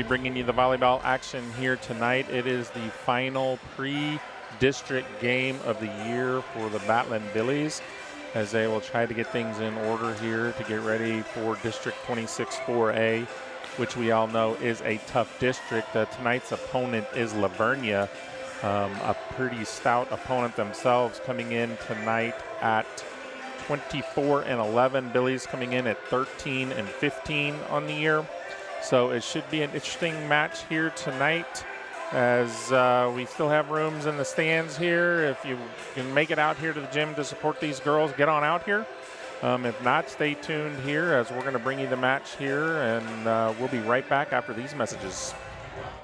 be bringing you the volleyball action here tonight. It is the final pre-district game of the year for the Battling Billies, as they will try to get things in order here to get ready for District 26 4A, which we all know is a tough district. Tonight's opponent is Vernia, a pretty stout opponent themselves, coming in tonight at 24-11. Billies coming in at 13-15 on the year. So it should be an interesting match here tonight, as we still have rooms in the stands here. If you can make it out here to the gym to support these girls, get on out here. If not, stay tuned here, as we're going to bring you the match here, and we'll be right back after these messages.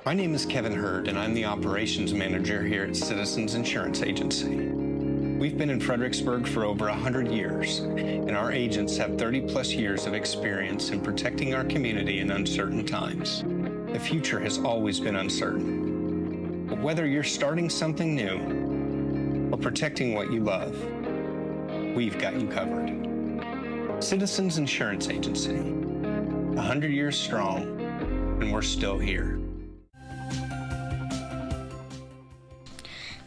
My name is Kevin Hurd, and I'm the operations manager here at Citizens Insurance Agency. We've been in Fredericksburg for over 100 years, and our agents have 30-plus years of experience in protecting our community in uncertain times. The future has always been uncertain. But whether you're starting something new or protecting what you love, we've got you covered. Citizens Insurance Agency, 100 years strong, and we're still here.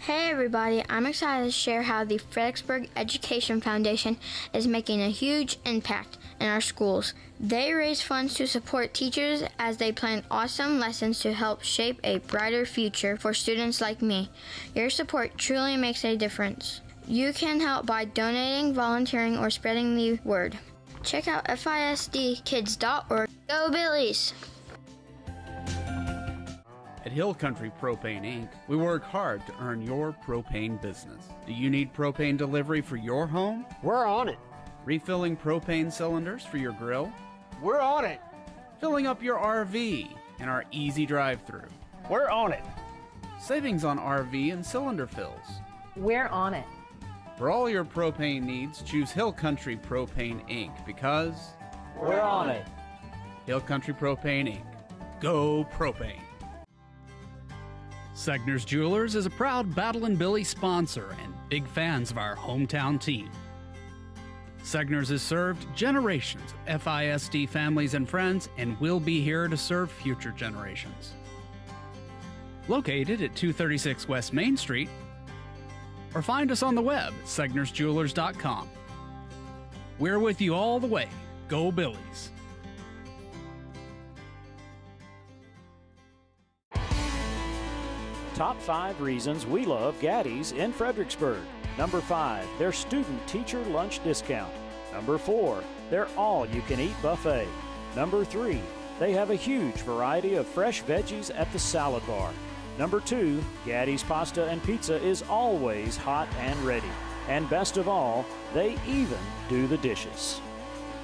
Hey everybody, I'm excited to share how the Fredericksburg Education Foundation is making a huge impact in our schools. They raise funds to support teachers as they plan awesome lessons to help shape a brighter future for students like me. Your support truly makes a difference. You can help by donating, volunteering, or spreading the word. Check out FISDkids.org. Go Billies! At Hill Country Propane Inc., we work hard to earn your propane business. Do you need propane delivery for your home? We're on it. Refilling propane cylinders for your grill? We're on it. Filling up your RV in our easy drive-thru? We're on it. Savings on RV and cylinder fills? We're on it. For all your propane needs, choose Hill Country Propane Inc. because we're on it. Hill Country Propane Inc. Go Propane. Segner's Jewelers is a proud Battlin' Billy sponsor and big fans of our hometown team. Segner's has served generations of FISD families and friends and will be here to serve future generations. Located at 236 West Main Street, or find us on the web at segnersjewelers.com. We're with you all the way. Go Billies! Top 5 reasons we love Gaddy's in Fredericksburg. Number 5, their student-teacher lunch discount. Number 4, their all-you-can-eat buffet. Number 3, they have a huge variety of fresh veggies at the salad bar. Number 2, Gaddy's pasta and pizza is always hot and ready. And best of all, they even do the dishes.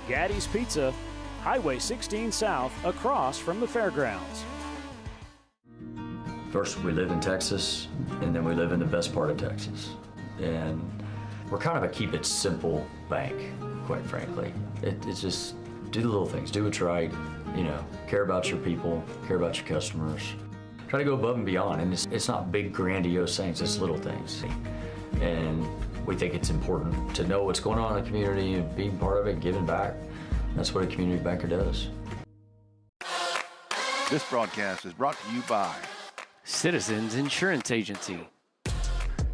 Gaddy's Pizza, Highway 16 South, across from the fairgrounds. First, we live in Texas, and then we live in the best part of Texas. And we're kind of a keep it simple bank, quite frankly. It's just do the little things, do what's right, care about your people, care about your customers. Try to go above and beyond, and it's not big, grandiose things, it's little things. And we think it's important to know what's going on in the community and being part of it, giving back. That's what a community banker does. This broadcast is brought to you by Citizens Insurance Agency,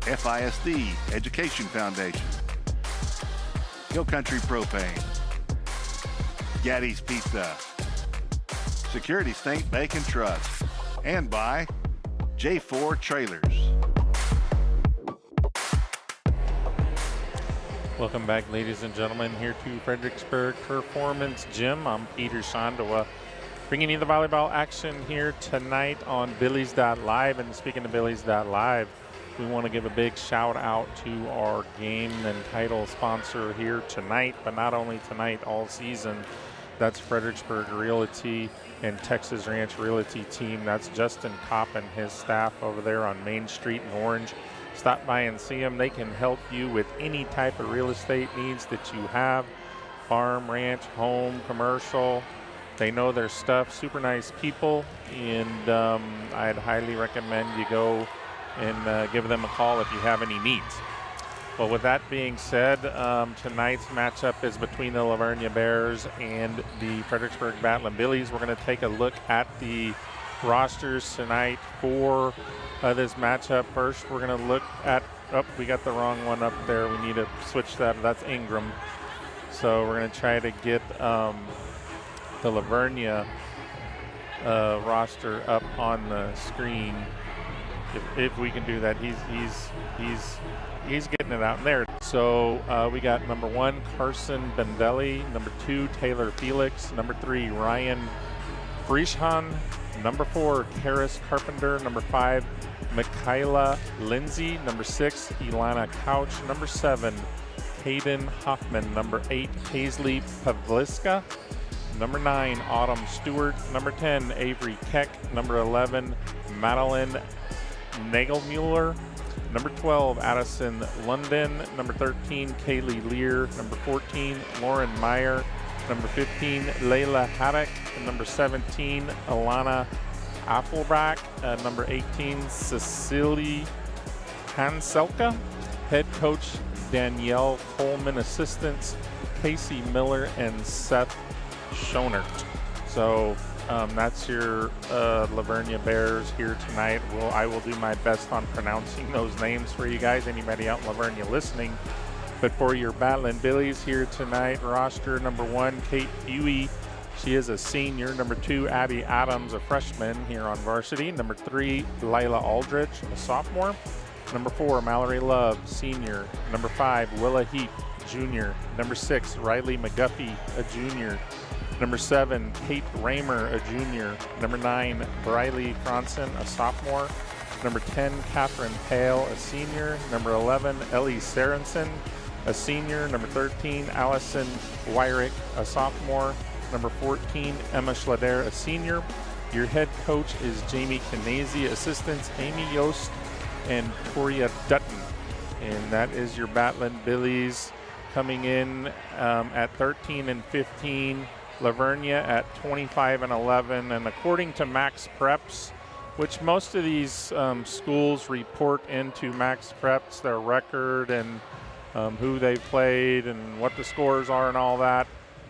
FISD Education Foundation, Hill Country Propane, Gaddy's Pizza, Security State Bank and Trust, and by J4 Trailers. Welcome back, ladies and gentlemen, here to Fredericksburg Performance Gym. I'm Peter Schandua, bringing you the volleyball action here tonight on Billies.Live. And speaking of Billies.Live, we want to give a big shout out to our game and title sponsor here tonight, but not only tonight, all season. That's Fredericksburg Realty and Texas Ranch Realty team. That's Justin Kopp and his staff over there on Main Street in Orange. Stop by and see them. They can help you with any type of real estate needs that you have. Farm, ranch, home, commercial. They know their stuff. Super nice people. And I'd highly recommend you go and give them a call if you have any needs. Well, with that being said, tonight's matchup is between the Vernia Bears and the Fredericksburg Battling Billies. We're going to take a look at the rosters tonight for this matchup. First, we're going to look at, we got the wrong one up there. We need to switch that. That's Ingram. So we're going to try to get the La Vernia roster up on the screen. If we can do that, he's getting it out there. So we got number 1, Carson Bendelli. Number 2, Taylor Felix. Number 3, Ryan Frischhan. Number 4, Karis Carpenter. Number 5, Michaela Lindsay. Number 6, Ilana Couch. Number 7, Hayden Hoffman. Number 8, Paisley Pavliska. Number 9, Autumn Stewart. Number 10, Avery Keck. Number 11, Madeline Nagelmuller. Number 12, Addison London. Number 13, Kaylee Lear. Number 14, Lauren Meyer. Number 15, Layla Haddock. And number 17, Alana Appleback. Number 18, Cecily Hanselka. Head coach Danielle Coleman. Assistants Casey Miller and Seth Schonert. So that's your La Vernia Bears here tonight. I will do my best on pronouncing those names for you guys, anybody out in La Vernia listening. But for your Battling Billies here tonight, roster number 1, Kate Huey. She is a senior. Number 2, Abby Adams, a freshman here on varsity. Number 3, Lila Aldrich, a sophomore. Number 4, Mallory Love, senior. Number 5, Willa Heap, junior. Number 6, Riley McGuffey, a junior. Number 7, Kate Raymer, a junior. Number 9, Briley Franson, a sophomore. Number 10, Catherine Hale, a senior. Number 11, Ellie Sarensen, a senior. Number 13, Allison Wyrick, a sophomore. Number 14, Emma Schlader, a senior. Your head coach is Jamie Canesi, assistants Amy Yost and Toria Dutton. And that is your Battling Billies coming in at 13 and 15. La Vernia at 25 and 11. And according to Max Preps, which most of these schools report into Max Preps, their record and who they've played and what the scores are and all that.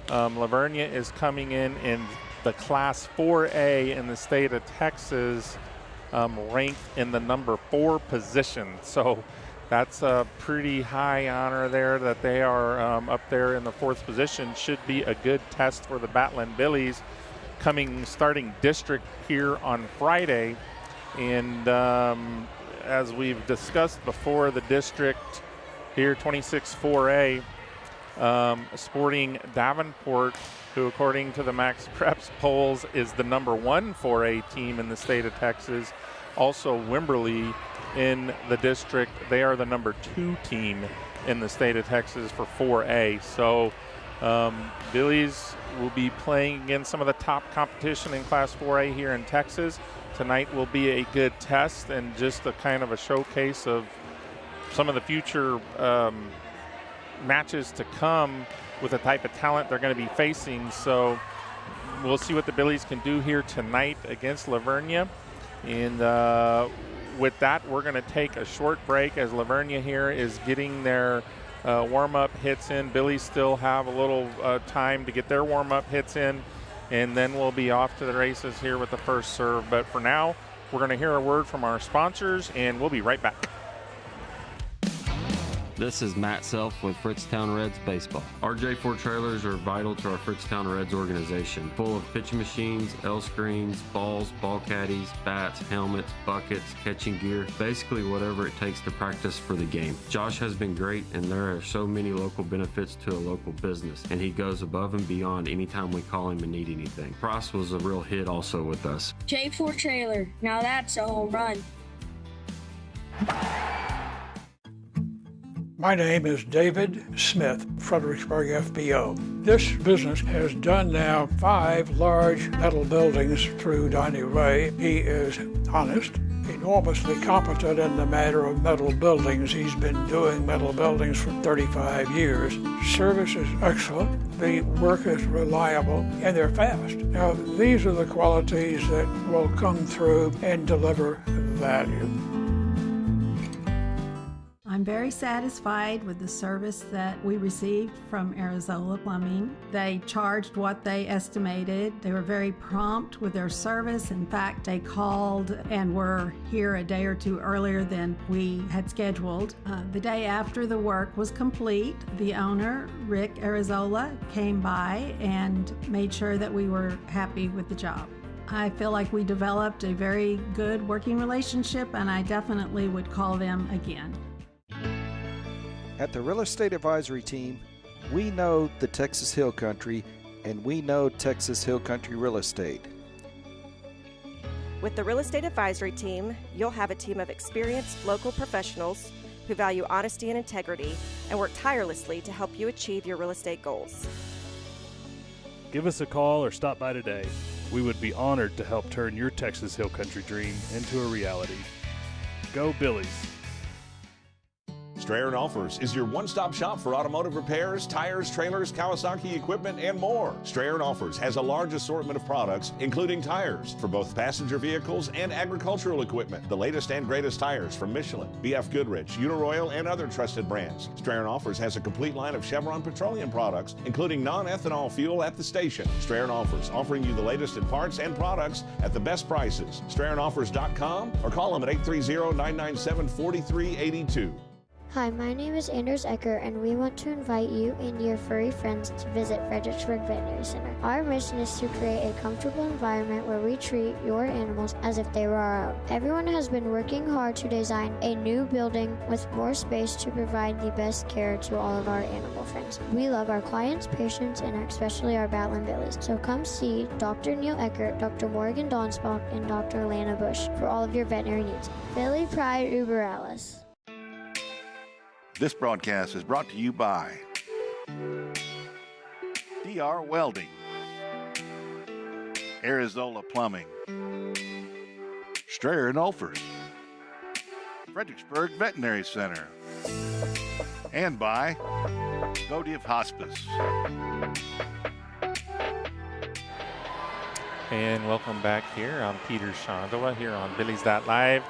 La Vernia is coming in the Class 4A in the state of Texas, ranked in the number 4 position. So that's a pretty high honor there that they are up there in the 4th position. Should be a good test for the Battling Billies starting district here on Friday. And as we've discussed before, the district here, 26-4A, sporting Davenport, who according to the Max Preps polls is the number 1 4A team in the state of Texas. Also Wimberley in the district, they are the number 2 team in the state of Texas for 4A. So Billies will be playing against some of the top competition in Class 4A here in Texas. Tonight will be a good test and just a kind of a showcase of some of the future matches to come with the type of talent they're going to be facing. So we'll see what the Billies can do here tonight against La Vernia. And with that, we're going to take a short break as La Vernia here is getting their warm-up hits in. Billies still have a little time to get their warm-up hits in, and then we'll be off to the races here with the first serve. But for now, we're going to hear a word from our sponsors, and we'll be right back. This is Matt Self with Fritztown Reds Baseball. Our J4 trailers are vital to our Fritztown Reds organization, full of pitching machines, L screens, balls, ball caddies, bats, helmets, buckets, catching gear, basically whatever it takes to practice for the game. Josh has been great, and there are so many local benefits to a local business, and he goes above and beyond anytime we call him and need anything. Price was a real hit also with us. J4 trailer, now that's a home run. My name is David Smith, Fredericksburg FBO. This business has done now 5 large metal buildings through Donnie Ray. He is honest, enormously competent in the matter of metal buildings. He's been doing metal buildings for 35 years. Service is excellent, the work is reliable, and they're fast. Now, these are the qualities that will come through and deliver value. I'm I'm very satisfied with the service that we received from Arizola Plumbing. They charged what they estimated. They were very prompt with their service. In fact, they called and were here a day or two earlier than we had scheduled. The day after the work was complete, the owner, Rick Arizola, came by and made sure that we were happy with the job. I feel like we developed a very good working relationship, and I definitely would call them again. At the Real Estate Advisory Team, we know the Texas Hill Country, and we know Texas Hill Country Real Estate. With the Real Estate Advisory Team, you'll have a team of experienced local professionals who value honesty and integrity and work tirelessly to help you achieve your real estate goals. Give us a call or stop by today. We would be honored to help turn your Texas Hill Country dream into a reality. Go Billies! Strayer & Offers is your one-stop shop for automotive repairs, tires, trailers, Kawasaki equipment, and more. Strayer & Offers has a large assortment of products, including tires for both passenger vehicles and agricultural equipment. The latest and greatest tires from Michelin, BF Goodrich, Uniroyal, and other trusted brands. Strayer & Offers has a complete line of Chevron petroleum products, including non-ethanol fuel at the station. Strayer & Offers, offering you the latest in parts and products at the best prices. StrayerandOffers.com or call them at 830-997-4382. Hi, my name is Anders Ecker, and we want to invite you and your furry friends to visit Fredericksburg Veterinary Center. Our mission is to create a comfortable environment where we treat your animals as if they were our own. Everyone has been working hard to design a new building with more space to provide the best care to all of our animal friends. We love our clients, patients, and especially our Battling Billies. So come see Dr. Neil Eckert, Dr. Morgan Donsbach, and Dr. Lana Bush for all of your veterinary needs. Billy Pride Uber Alice. This broadcast is brought to you by DR Welding, Arizola Plumbing, Strayer & Offers, Fredericksburg Veterinary Center, and by Votive Hospice. And welcome back here. I'm Peter Schandua here on Billies.Live.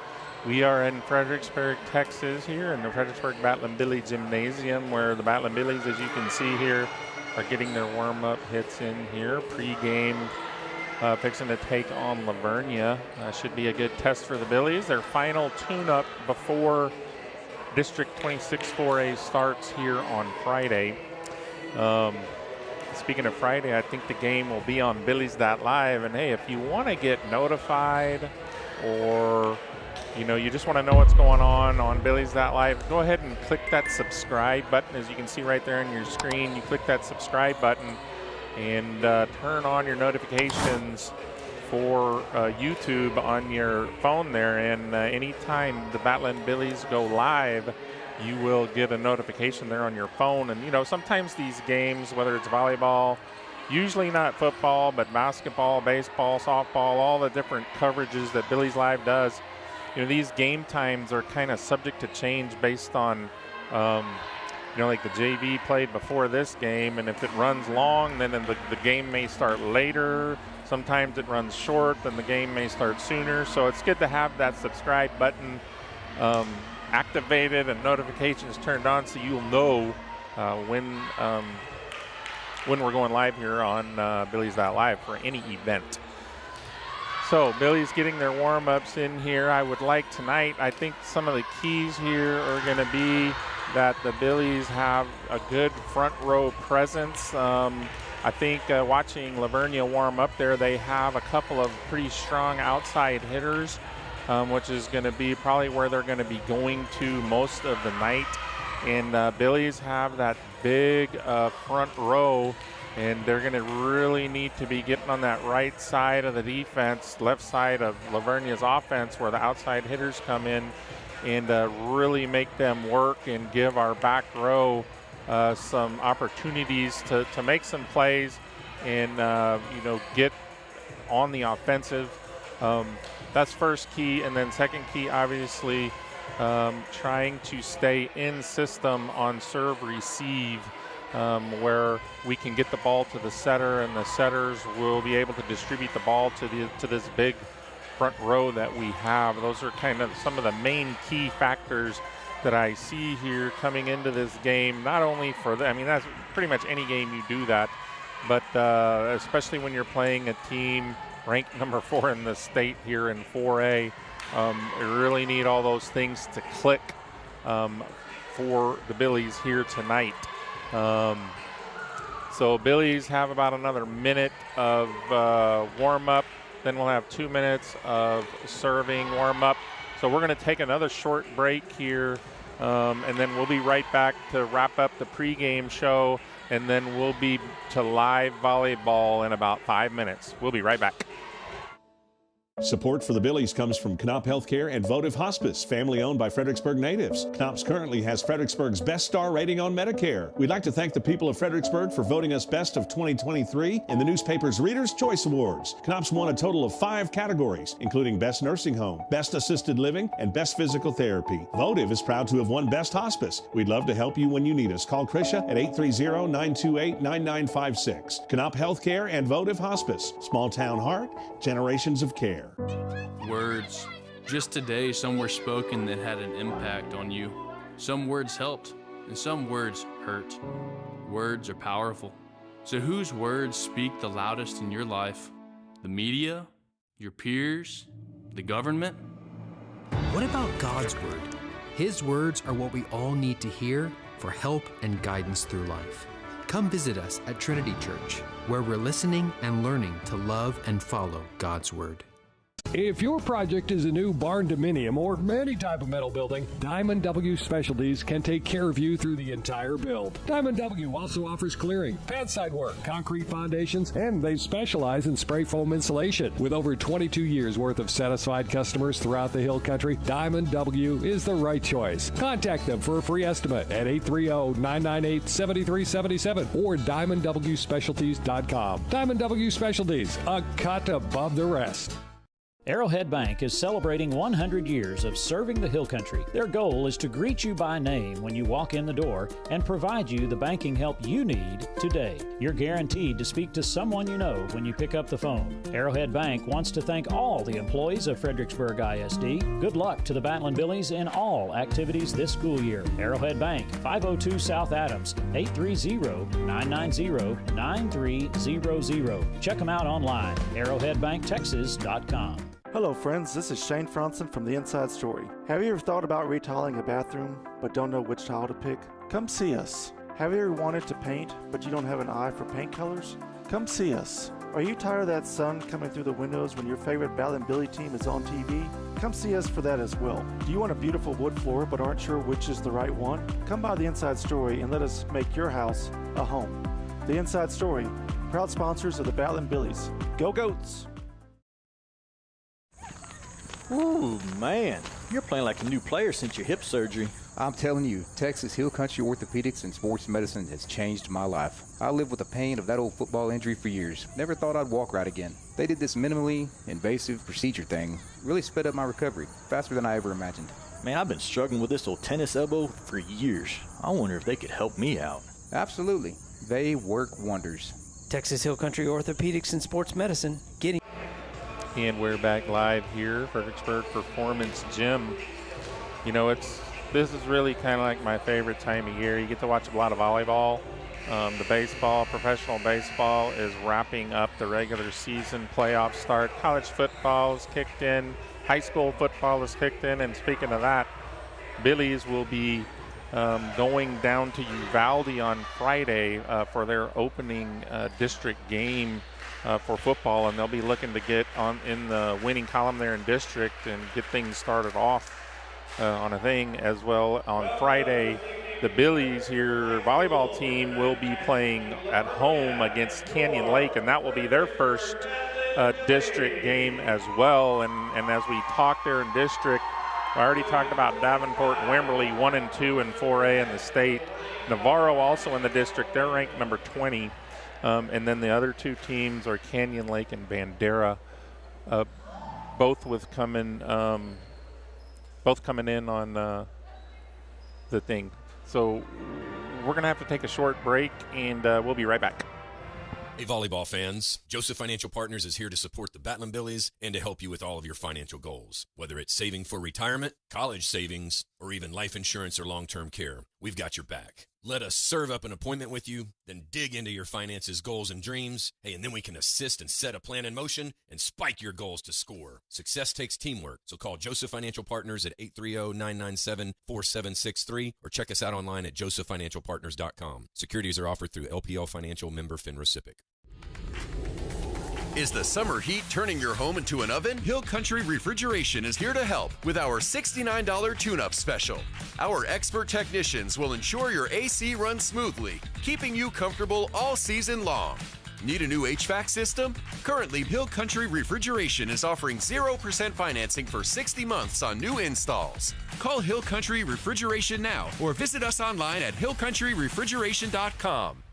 We are in Fredericksburg, Texas, here in the Fredericksburg Battling Billy Gymnasium, where the Battling Billies, as you can see here, are getting their warm-up hits in here. Pre-game, fixing to take on Vernia. Should be a good test for the Billies. Their final tune-up before District 26 4A starts here on Friday. Speaking of Friday, I think the game will be on Billies.Live. And hey, if you want to get notified, or you just want to know what's going on Billies.Live, go ahead and click that subscribe button. As you can see right there on your screen, you click that subscribe button and turn on your notifications for YouTube on your phone there. And anytime the Battling Billies go live, you will get a notification there on your phone. And, sometimes these games, whether it's volleyball, usually not football, but basketball, baseball, softball, all the different coverages that Billies.Live does, these game times are kind of subject to change based on, like the JV played before this game, and if it runs long, then the game may start later. Sometimes it runs short, then the game may start sooner. So it's good to have that subscribe button activated and notifications turned on, so you'll know when we're going live here on Billies.Live for any event. So Billy's getting their warm-ups in here. I would like tonight, I think some of the keys here are going to be that the Billies have a good front row presence. I think watching Vernia warm up there, they have a couple of pretty strong outside hitters, which is going to be probably where they're going to be going to most of the night. And Billies have that big front row, and they're going to really need to be getting on that right side of the defense, left side of Vernia's offense, where the outside hitters come in, and really make them work and give our back row some opportunities to make some plays and get on the offensive. That's first key. And then second key, obviously, trying to stay in system on serve receive, where we can get the ball to the setter, and the setters will be able to distribute the ball to this big front row that we have. Those are kind of some of the main key factors that I see here coming into this game, not only for I mean, that's pretty much any game you do that, but especially when you're playing a team ranked number 4 in the state here in 4A, you really need all those things to click for the Billies here tonight. So Billies have about another minute of warm-up. Then we'll have 2 minutes of serving warm-up. So we're going to take another short break here, and then we'll be right back to wrap up the pregame show, and then we'll be to live volleyball in about 5 minutes. We'll be right back. Support for the Billies comes from Knopf Healthcare and Votive Hospice, family owned by Fredericksburg natives. Knopf's currently has Fredericksburg's best star rating on Medicare. We'd like to thank the people of Fredericksburg for voting us best of 2023 in the newspaper's Reader's Choice Awards. Knopf's won a total of 5 categories, including Best Nursing Home, Best Assisted Living, and Best Physical Therapy. Votive is proud to have won Best Hospice. We'd love to help you when you need us. Call Krisha at 830-928-9956. Knopf Healthcare and Votive Hospice. Small town heart, generations of care. Words. Just today, some were spoken that had an impact on you. Some words helped, and some words hurt. Words are powerful. So whose words speak the loudest in your life? The media? Your peers? The government? What about God's word? His words are what we all need to hear for help and guidance through life. Come visit us at Trinity Church, where we're listening and learning to love and follow God's word. If your project is a new barn dominium or any type of metal building, Diamond W Specialties can take care of you through the entire build. Diamond W also offers clearing, pad side work, concrete foundations, and they specialize in spray foam insulation. With over 22 years worth of satisfied customers throughout the Hill Country, Diamond W is the right choice. Contact them for a free estimate at 830-998-7377 or DiamondWSpecialties.com. Diamond W Specialties, a cut above the rest. Arrowhead Bank is celebrating 100 years of serving the Hill Country. Their goal is to greet you by name when you walk in the door and provide you the banking help you need today. You're guaranteed to speak to someone you know when you pick up the phone. Arrowhead Bank wants to thank all the employees of Fredericksburg ISD. Good luck to the Battling Billies in all activities this school year. Arrowhead Bank, 502 South Adams, 830-990-9300. Check them out online, arrowheadbanktexas.com. Hello friends, this is Shane Franson from The Inside Story. Have you ever thought about retiling a bathroom but don't know which tile to pick? Come see us. Have you ever wanted to paint but you don't have an eye for paint colors? Come see us. Are you tired of that sun coming through the windows when your favorite Battling Billy team is on TV? Come see us for that as well. Do you want a beautiful wood floor but aren't sure which is the right one? Come by The Inside Story and let us make your house a home. The Inside Story, proud sponsors of the Battling Billies. Go Goats! Ooh, man, you're playing like a new player since your hip surgery. I'm telling you, Texas Hill Country Orthopedics and Sports Medicine has changed my life. I lived with the pain of that old football injury for years. Never thought I'd walk right again. They did this minimally invasive procedure thing. Really sped up my recovery, faster than I ever imagined. Man, I've been struggling with this old tennis elbow for years. I wonder if they could help me out. Absolutely. They work wonders. Texas Hill Country Orthopedics and Sports Medicine, getting. And we're back live here, Fredericksburg Performance Gym. You know, this is really kind of like my favorite time of year. You get to watch a lot of volleyball. The baseball, professional baseball is wrapping up the regular season. Playoffs start. College football is kicked in. High school football is kicked in. And speaking of that, Billies will be going down to Uvalde on Friday for their opening district game for football, and they'll be looking to get on in the winning column there in district and get things started off on a thing as well. On Friday, the Billies here volleyball team will be playing at home against Canyon Lake, and that will be their first district game as well. And as we talk there in district, I already talked about Davenport and Wimberley 1 and 2 in 4A in the state. Navarro also in the district, they're ranked number 20. And then the other two teams are Canyon Lake and Bandera, both coming in on the thing. So we're going to have to take a short break, and we'll be right back. Hey, volleyball fans. Joseph Financial Partners is here to support the Battling Billies and to help you with all of your financial goals. Whether it's saving for retirement, college savings, or even life insurance or long-term care, we've got your back. Let us serve up an appointment with you, then dig into your finances, goals, and dreams. Hey, and then we can assist and set a plan in motion and spike your goals to score. Success takes teamwork, so call Joseph Financial Partners at 830-997-4763 or check us out online at josephfinancialpartners.com. Securities are offered through LPL Financial, member FINRA SIPC. Is the summer heat turning your home into an oven? Hill Country Refrigeration is here to help with our $69 tune-up special. Our expert technicians will ensure your AC runs smoothly, keeping you comfortable all season long. Need a new HVAC system? Currently, Hill Country Refrigeration is offering 0% financing for 60 months on new installs. Call Hill Country Refrigeration now or visit us online at hillcountryrefrigeration.com.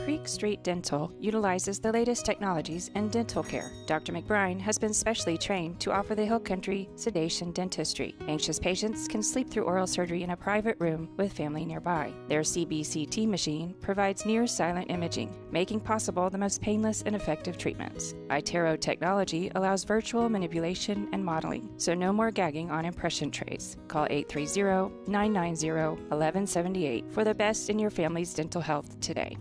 Creek Street Dental utilizes the latest technologies in dental care. Dr. McBride has been specially trained to offer the Hill Country sedation dentistry. Anxious patients can sleep through oral surgery in a private room with family nearby. Their CBCT machine provides near-silent imaging, making possible the most painless and effective treatments. iTero technology allows virtual manipulation and modeling, so no more gagging on impression trays. Call 830-990-1178 for the best in your family's dental health today.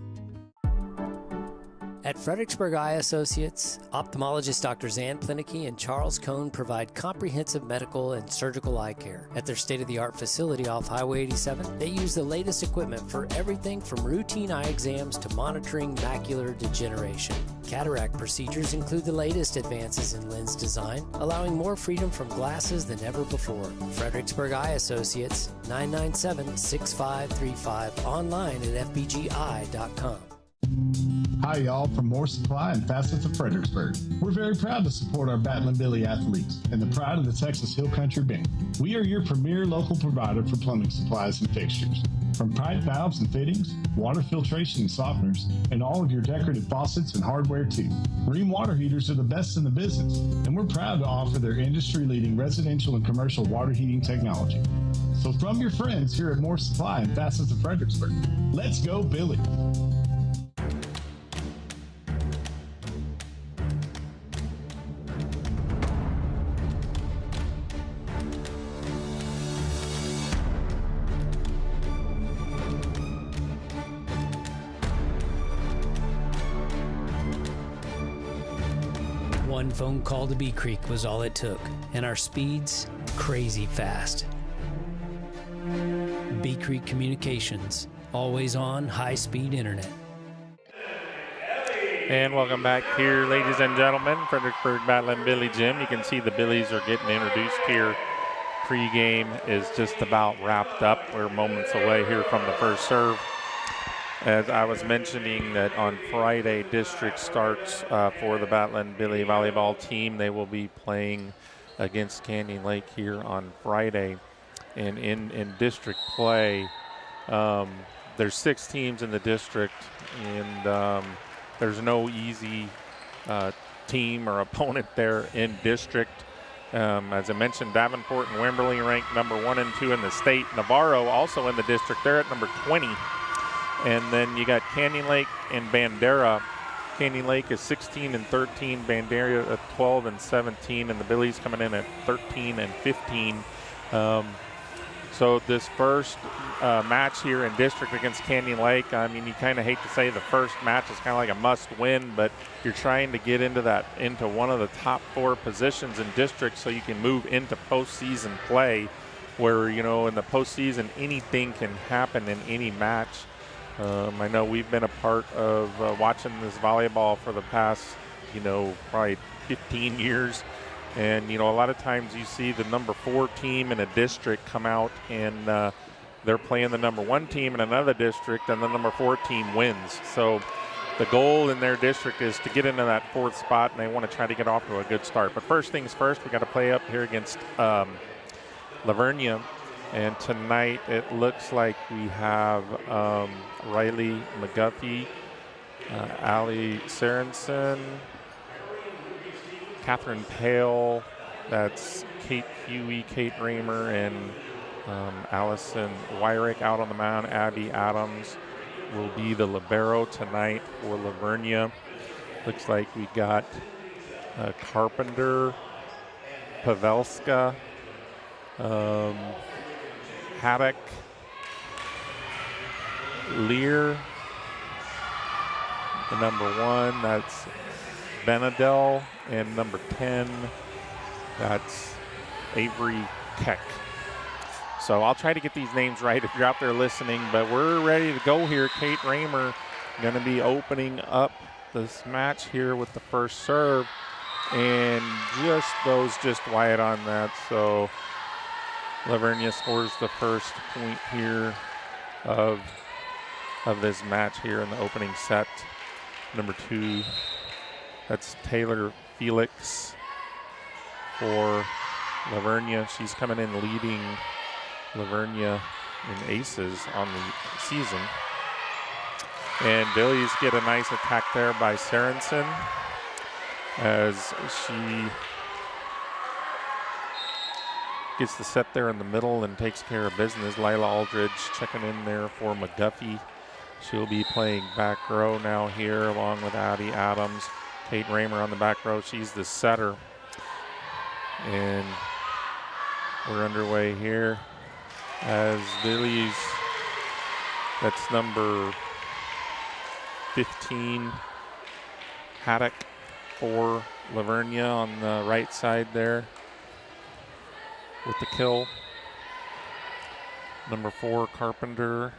At Fredericksburg Eye Associates, ophthalmologist Drs. Ann Plinicky and Charles Cohn provide comprehensive medical and surgical eye care. At their state-of-the-art facility off Highway 87, they use the latest equipment for everything from routine eye exams to monitoring macular degeneration. Cataract procedures include the latest advances in lens design, allowing more freedom from glasses than ever before. Fredericksburg Eye Associates, 997-6535, online at fbgi.com. Hi, y'all, from More Supply and Facets of Fredericksburg. We're very proud to support our Battling Billy athletes and the pride of the Texas Hill Country Band. We are your premier local provider for plumbing supplies and fixtures. From pipe valves and fittings, water filtration and softeners, and all of your decorative faucets and hardware too. Rheem water heaters are the best in the business, and we're proud to offer their industry-leading residential and commercial water heating technology. So from your friends here at More Supply and Facets of Fredericksburg, let's go Billy! One phone call to Bee Creek was all it took, and our speeds crazy fast. Bee Creek Communications, always on high-speed internet. And welcome back here, ladies and gentlemen. Fredericksburg Battling Billy Gym. You can see the Billies are getting introduced here. Pre-game is just about wrapped up. We're moments away here from the first serve. As I was mentioning that on Friday, district starts for the Battling Billy volleyball team. They will be playing against Canyon Lake here on Friday. And in district play, there's 6 teams in the district, and there's no easy team or opponent there in district. As I mentioned, Davenport and Wimberley ranked number 1 and 2 in the state. Navarro also in the district. They're at number 20. And then you got Canyon Lake and Bandera. Canyon Lake is 16 and 13, Bandera at 12 and 17, and the Billies coming in at 13 and 15. So this first match here in district against Canyon Lake, I mean, you kind of hate to say the first match is kind of like a must-win, but you're trying to get into one of the top 4 positions in district so you can move into postseason play, where, you know, in the postseason anything can happen in any match. I know we've been a part of watching this volleyball for the past, you know, probably 15 years. And, you know, a lot of times you see the number 4 team in a district come out and they're playing the number 1 team in another district, and the number 4 team wins. So the goal in their district is to get into that 4th spot, and they want to try to get off to a good start. But first things first, we got to play up here against Vernia. And tonight it looks like we have Riley McGuffey, Allie Sorensen, Catherine Pale, that's Kate Huey, Kate Raymer, and Allison Wyrick out on the mound, Abby Adams, will be the libero tonight for Lavernia. Looks like we got Carpenter, Pavelska, Haddock, Lear, the number 1, that's Benadell, and number 10, that's Avery Keck. So I'll try to get these names right if you're out there listening, but we're ready to go here. Kate Raymer going to be opening up this match here with the first serve, and just goes just wide on that. So Lavernia scores the first point here of this match here in the opening set. Number 2, that's Taylor Felix for Lavernia. She's coming in leading Lavernia in aces on the season. And Billies get a nice attack there by Sorensen as she gets the set there in the middle and takes care of business. Lila Aldridge checking in there for McDuffie. She'll be playing back row now here along with Addie Adams. Kate Raymer on the back row, she's the setter. And we're underway here as Billies, that's number 15, Haddock for Lavernia on the right side there with the kill. Number 4, Carpenter,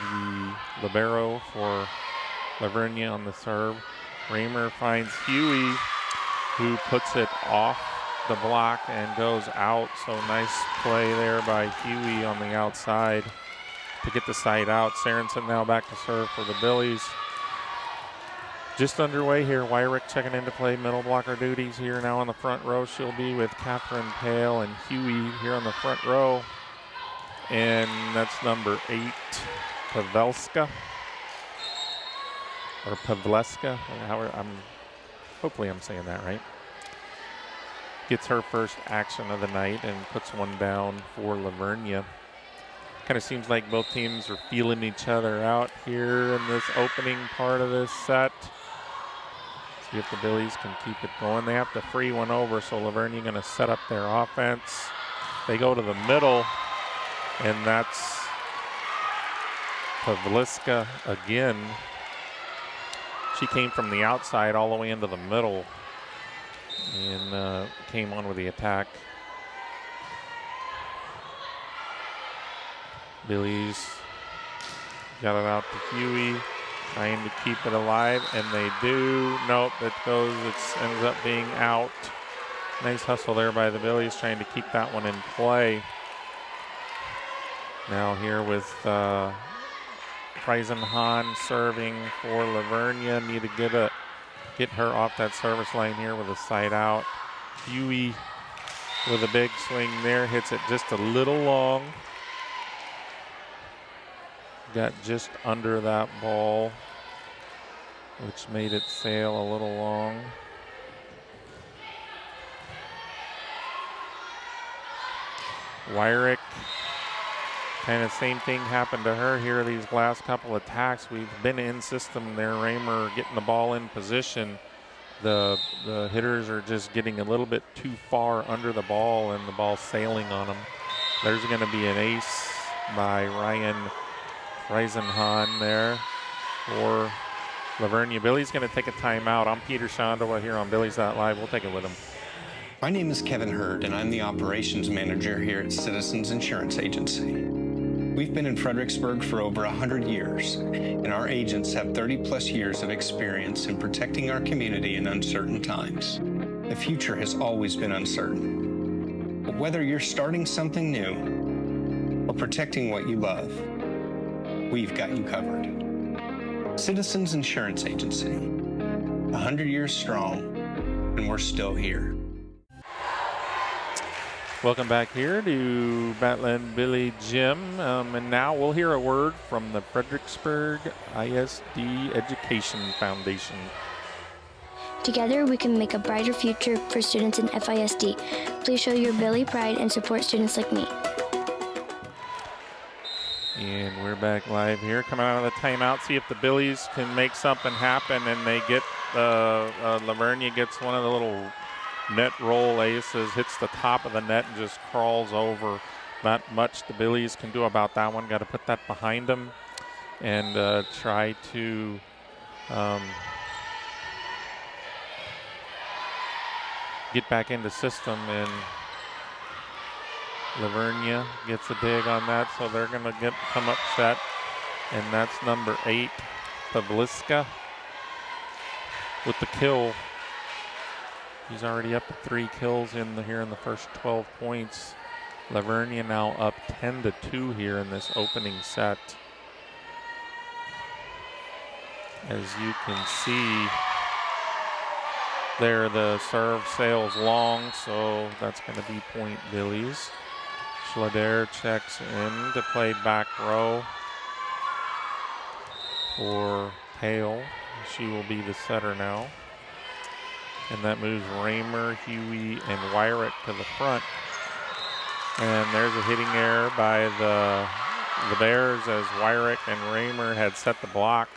the libero for Lavernia on the serve. Raymer finds Huey, who puts it off the block and goes out. So nice play there by Huey on the outside to get the side out. Sorensen now back to serve for the Billies. Just underway here. Wyrick checking in to play middle blocker duties here now on the front row. She'll be with Catherine Pale and Huey here on the front row. And that's number 8, Pavelska. Or Pavleska. Hopefully I'm saying that right. Gets her first action of the night and puts one down for Lavernia. Kind of seems like both teams are feeling each other out here in this opening part of this set. See if the Billies can keep it going. They have to free one over, so Lavernia going to set up their offense. They go to the middle, and that's Pavliska again. She came from the outside all the way into the middle and came on with the attack. Billies got it out to Huey, trying to keep it alive, and they do. Nope, it ends up being out. Nice hustle there by the Billies, trying to keep that one in play. Now here with Hahn serving for Lavernia. Need to get her off that service line here with a side out. Huey with a big swing there, hits it just a little long. Got just under that ball, which made it sail a little long. Wyrick, kind of same thing happened to her here these last couple attacks. We've been in system there. Raymer getting the ball in position. The hitters are just getting a little bit too far under the ball and the ball sailing on them. There's going to be an ace by Ryan Reisenhahn there for Lavernia. Billy's going to take a timeout. I'm Peter Schandua here on Billies.Live. We'll take it with him. My name is Kevin Hurd, and I'm the operations manager here at Citizens Insurance Agency. We've been in Fredericksburg for over 100 years, and our agents have 30-plus years of experience in protecting our community in uncertain times. The future has always been uncertain. But whether you're starting something new or protecting what you love, we've got you covered. Citizens Insurance Agency, 100 years strong, and we're still here. Welcome back here to Batland Billy Gym. And now we'll hear a word from the Fredericksburg ISD Education Foundation. Together, we can make a brighter future for students in FISD. Please show your Billy pride and support students like me. And we're back live here, coming out of the timeout. See if the Billies can make something happen, and they get Lavernia gets one of the little net roll aces, hits the top of the net and just crawls over. Not much the Billies can do about that one. Got to put that behind them and try to get back into system. And Lavernia gets a dig on that, so they're going to come upset. And that's number 8, Pavliska, with the kill. He's already up to 3 kills here in the first 12 points. Lavernia now up 10-2 here in this opening set. As you can see there, the serve sails long, so that's going to be point Billies. Schlader checks in to play back row for Hale. She will be the setter now. And that moves Raymer, Huey, and Wyrick to the front. And there's a hitting error by the Bears as Wyrick and Raymer had set the block.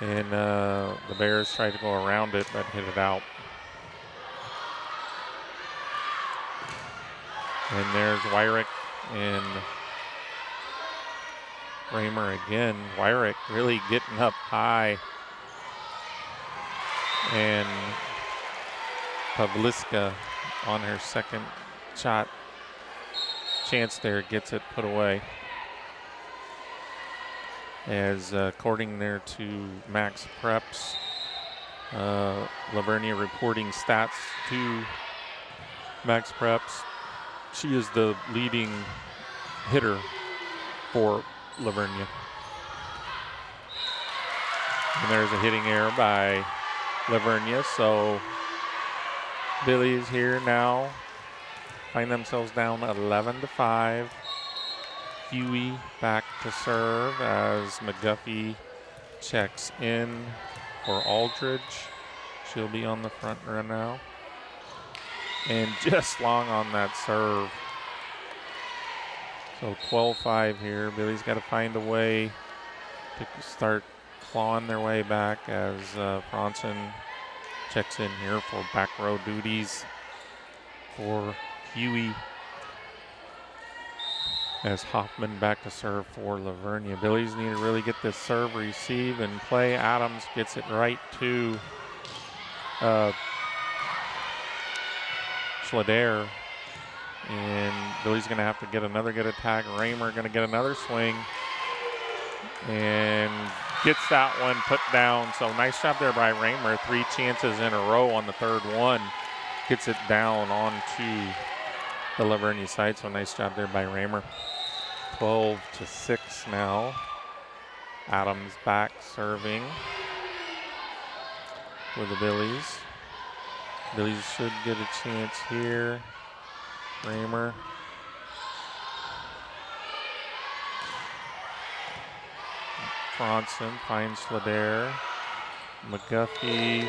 And the Bears tried to go around it, but hit it out. And there's Wyrick and Raymer again. Wyrick really getting up high. And Pavliska on her second shot chance there gets it put away. As according there to Max Preps, Lavernia reporting stats to Max Preps. She is the leading hitter for Lavernia. And there's a hitting error by Lavernia, so Billies here now find themselves down 11-5. Huey back to serve as McGuffey checks in for Aldridge. She'll be on the front row now. And just long on that serve. So 12-5 here. Billy's got to find a way to start clawing their way back as Bronson checks in here for back row duties for Huey. As Hoffman back to serve for Lavernia. Billies need to really get this serve, receive, and play. Adams gets it right to Schlader. And Billy's going to have to get another good attack. Raymer going to get another swing. And gets that one put down. So nice job there by Raymer. 3 chances in a row on the third one. Gets it down onto the Lavernia side. So nice job there by Raymer. 12-6 now. Adams back serving for the Billies. Billies should get a chance here. Raymer. Bronson finds Schlader. McGuffey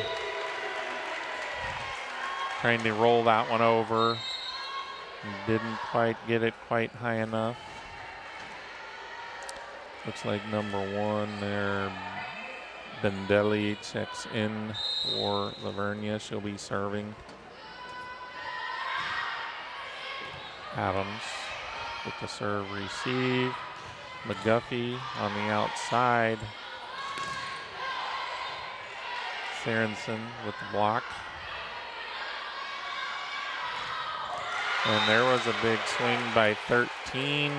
trying to roll that one over. Didn't quite get it quite high enough. Looks like number 1 there, Bendelli checks in for Lavernia. She'll be serving. Adams with the serve receive. McGuffey on the outside. Sorensen with the block. And there was a big swing by 13.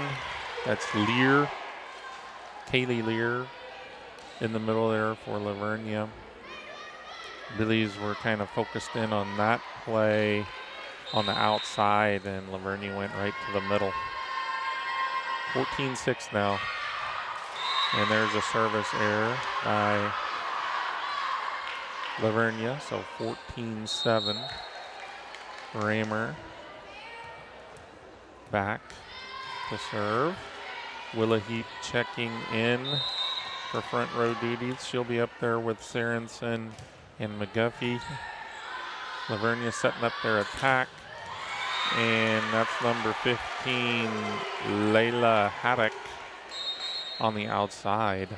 That's Lear. Kaylee Lear in the middle there for Lavernia. Billies were kind of focused in on that play on the outside, and Lavernia went right to the middle. 14-6 now. And there's a service error by Lavernia, so 14-7. Raymer back to serve. Willa Heap checking in for front row duties. She'll be up there with Sorensen and McGuffey. Lavernia setting up their attack. And that's number 15, Layla Haddock, on the outside.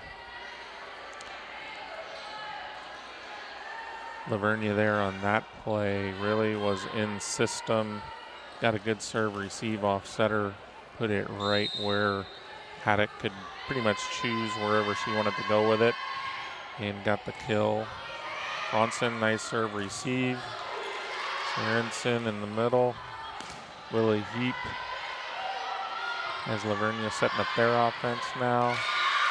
Lavernia there on that play really was in system. Got a good serve receive off setter. Put it right where Haddock could pretty much choose wherever she wanted to go with it. And got the kill. Bronson, nice serve receive. Aronson in the middle. Willie Heap as Lavernia setting up their offense now.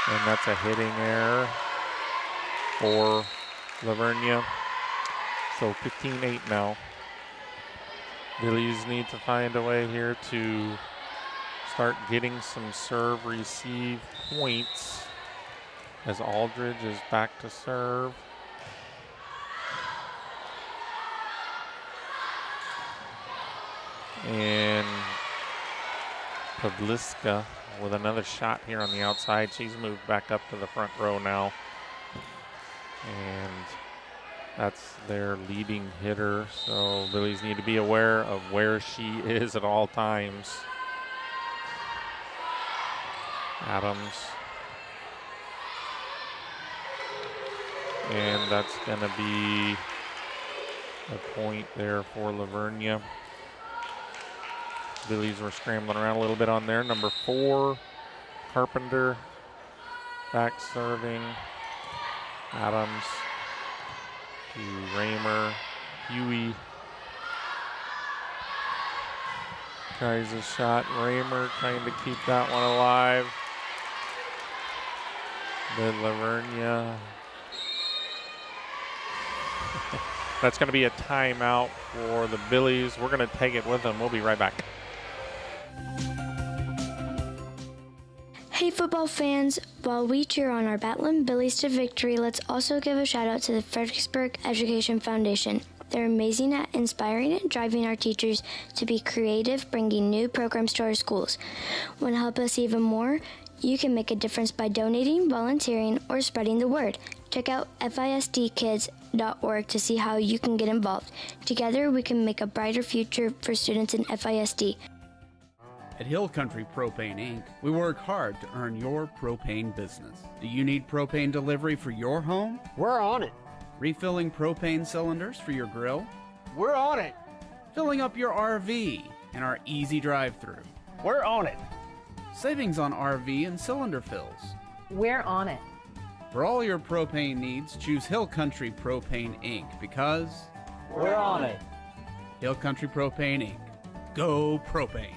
And that's a hitting error for Lavernia. So 15-8 now. Billies need to find a way here to start getting some serve receive points as Aldridge is back to serve. And Pavliska with another shot here on the outside. She's moved back up to the front row now. And that's their leading hitter. So Billies need to be aware of where she is at all times. Adams. And that's going to be a point there for Lavernia. Billies were scrambling around a little bit on there. Number 4, Carpenter, back serving. Adams to Raymer. Huey tries a shot. Raymer trying to keep that one alive. But Lavernia. That's going to be a timeout for the Billies. We're going to take it with them. We'll be right back. Hey football fans, while we cheer on our Battling Billies to victory, let's also give a shout out to the Fredericksburg Education Foundation. They're amazing at inspiring and driving our teachers to be creative, bringing new programs to our schools. Want to help us even more? You can make a difference by donating, volunteering, or spreading the word. Check out FISDkids.org to see how you can get involved. Together, we can make a brighter future for students in FISD. At Hill Country Propane Inc., we work hard to earn your propane business. Do you need propane delivery for your home? We're on it. Refilling propane cylinders for your grill? We're on it. Filling up your RV in our easy drive-thru? We're on it. Savings on RV and cylinder fills? We're on it. For all your propane needs, choose Hill Country Propane Inc. because we're on it. Hill Country Propane Inc. Go propane.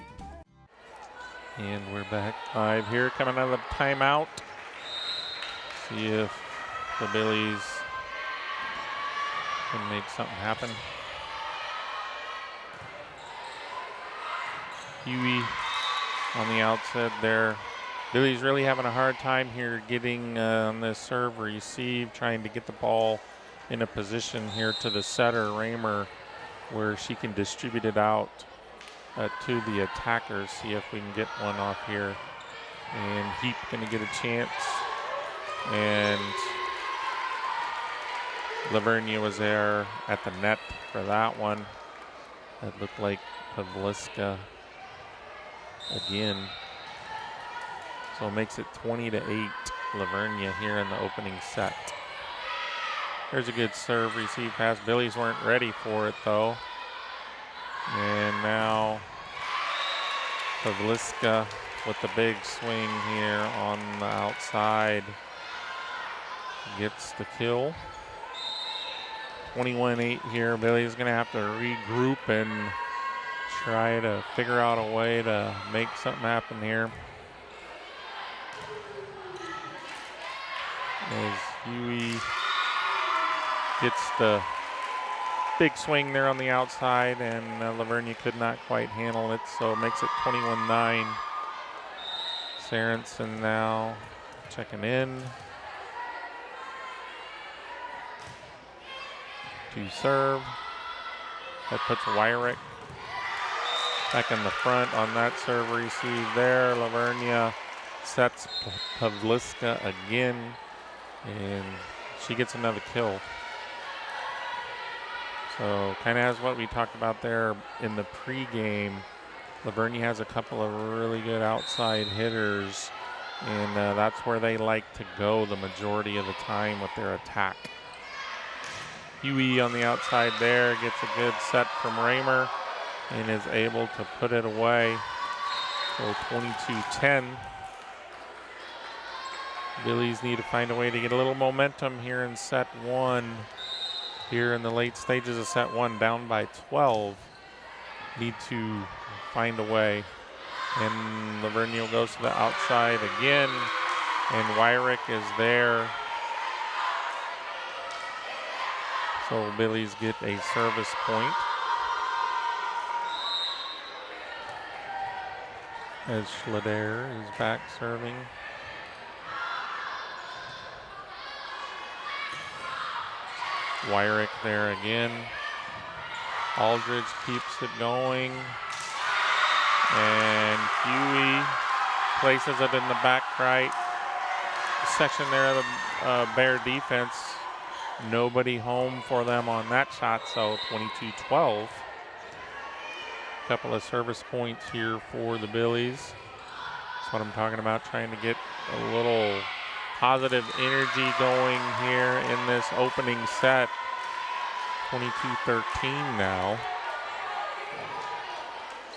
And we're back 5 here, coming out of the timeout. See if the Billies can make something happen. Huey on the outset there. Billy's really having a hard time here getting on this serve receive, trying to get the ball in a position here to the setter, Raymer, where she can distribute it out to the attackers. See if we can get one off here. And Heap going to get a chance. And Lavernia was there at the net for that one. That looked like Pavliska again. So it makes it 20-8 Lavernia here in the opening set. There's a good serve receive pass. Billies weren't ready for it though. And now Pavliska with the big swing here on the outside gets the kill. 21-8 here. Billy's gonna have to regroup and try to figure out a way to make something happen here. As Huey gets the big swing there on the outside, and Lavernia could not quite handle it, so it makes it 21-9. Sarensen now checking in to serve. That puts Wyrick back in the front on that serve receive there. Lavernia sets Pavliska again, and she gets another kill. So kind of has what we talked about there in the pregame. Lavernia has a couple of really good outside hitters And that's where they like to go the majority of the time with their attack. Huey on the outside there gets a good set from Raymer and is able to put it away. So 22-10. Billies need to find a way to get a little momentum here in set one. Here in the late stages of set one, down by 12. Need to find a way. And Vernia goes to the outside again. And Wyrick is there. So Billies get a service point. As Schlader is back serving. Wyrick there again. Aldridge keeps it going. And Huey places it in the back right section there of the Bear defense. Nobody home for them on that shot, so 22-12. A couple of service points here for the Billies. That's what I'm talking about, trying to get a little positive energy going here in this opening set. 22-13 now.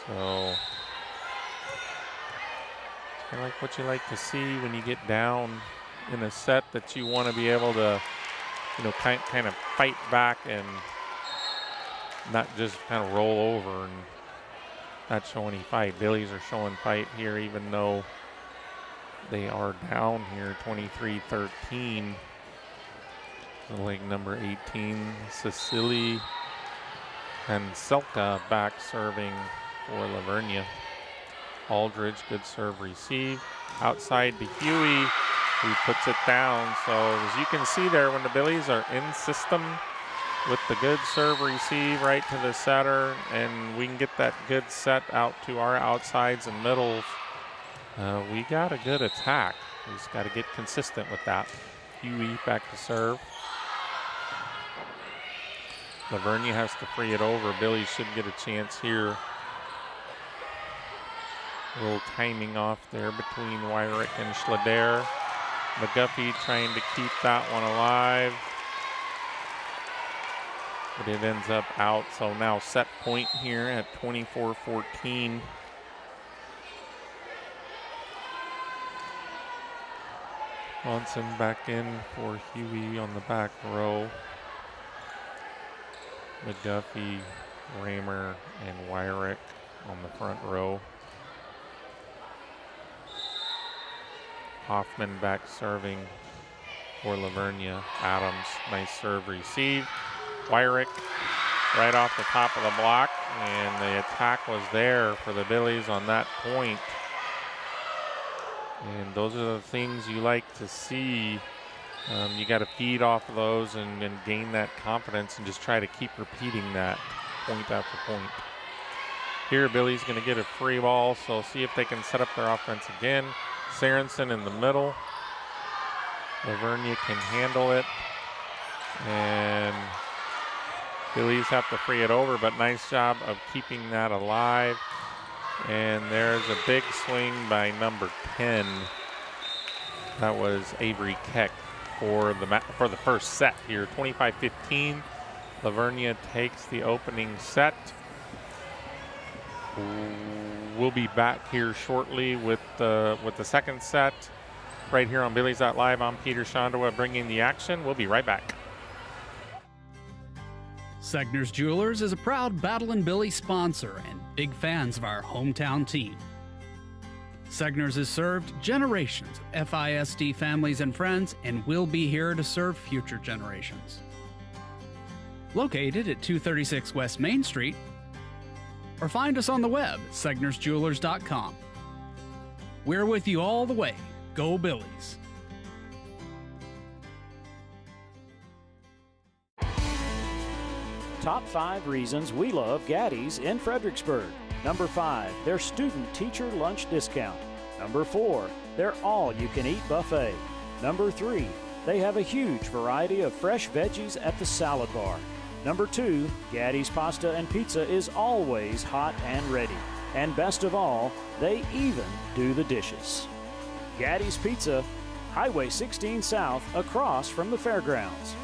So, kind of like what you like to see when you get down in a set, that you want to be able to, you know, kind of fight back and not just kind of roll over and not show any fight. Billies are showing fight here, even though they are down here 23-13. Leg number 18, Cecily and Selka back serving for Vernia. Aldridge, good serve receive. Outside to Huey, who puts it down. So as you can see there, when the Billies are in system with the good serve receive right to the setter, and we can get that good set out to our outsides and middles, we got a good attack. We just got to get consistent with that. Huey back to serve. Vernia has to free it over. Billy should get a chance here. A little timing off there between Wyrick and Schlader. McGuffey trying to keep that one alive. But it ends up out, so now set point here at 24-14. Monson back in for Huey on the back row. McGuffey, Raymer, and Wyrick on the front row. Hoffman back serving for Vernia. Adams, nice serve receive. Wyrick right off the top of the block, and the attack was there for the Billies on that point. And those are the things you like to see. You got to feed off of those and gain that confidence and just try to keep repeating that point after point. Here, Billy's going to get a free ball, so see if they can set up their offense again. Sorensen in the middle. Vernia can handle it. And Billies have to free it over, but nice job of keeping that alive. And there's a big swing by number 10. That was Avery Keck for the first set here. 25-15. Vernia takes the opening set. We'll be back here shortly with the second set right here on Billies.Live. I'm Peter Schandua bringing the action. We'll be right back. Segner's Jewelers is a proud Battle and Billy sponsor and big fans of our hometown team. Segner's has served generations of FISD families and friends and will be here to serve future generations. Located at 236 West Main Street, or find us on the web at segnersjewelers.com. We're with you all the way. Go Billies! Top 5 reasons we love Gaddy's in Fredericksburg. Number 5, their student teacher lunch discount. Number 4, their all-you-can-eat buffet. Number 3, they have a huge variety of fresh veggies at the salad bar. Number 2, Gaddy's pasta and pizza is always hot and ready. And best of all, they even do the dishes. Gaddy's Pizza, Highway 16 South, across from the fairgrounds.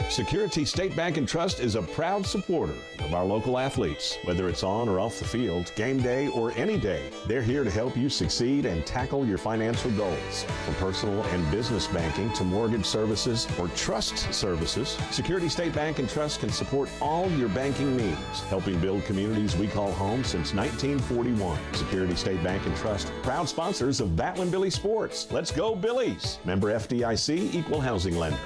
Security State Bank and Trust is a proud supporter of our local athletes. Whether it's on or off the field, game day or any day, they're here to help you succeed and tackle your financial goals. From personal and business banking to mortgage services or trust services, Security State Bank and Trust can support all your banking needs, helping build communities we call home since 1941. Security State Bank and Trust, proud sponsors of Batlin Billy Sports. Let's go Billies! Member FDIC, Equal Housing Lender.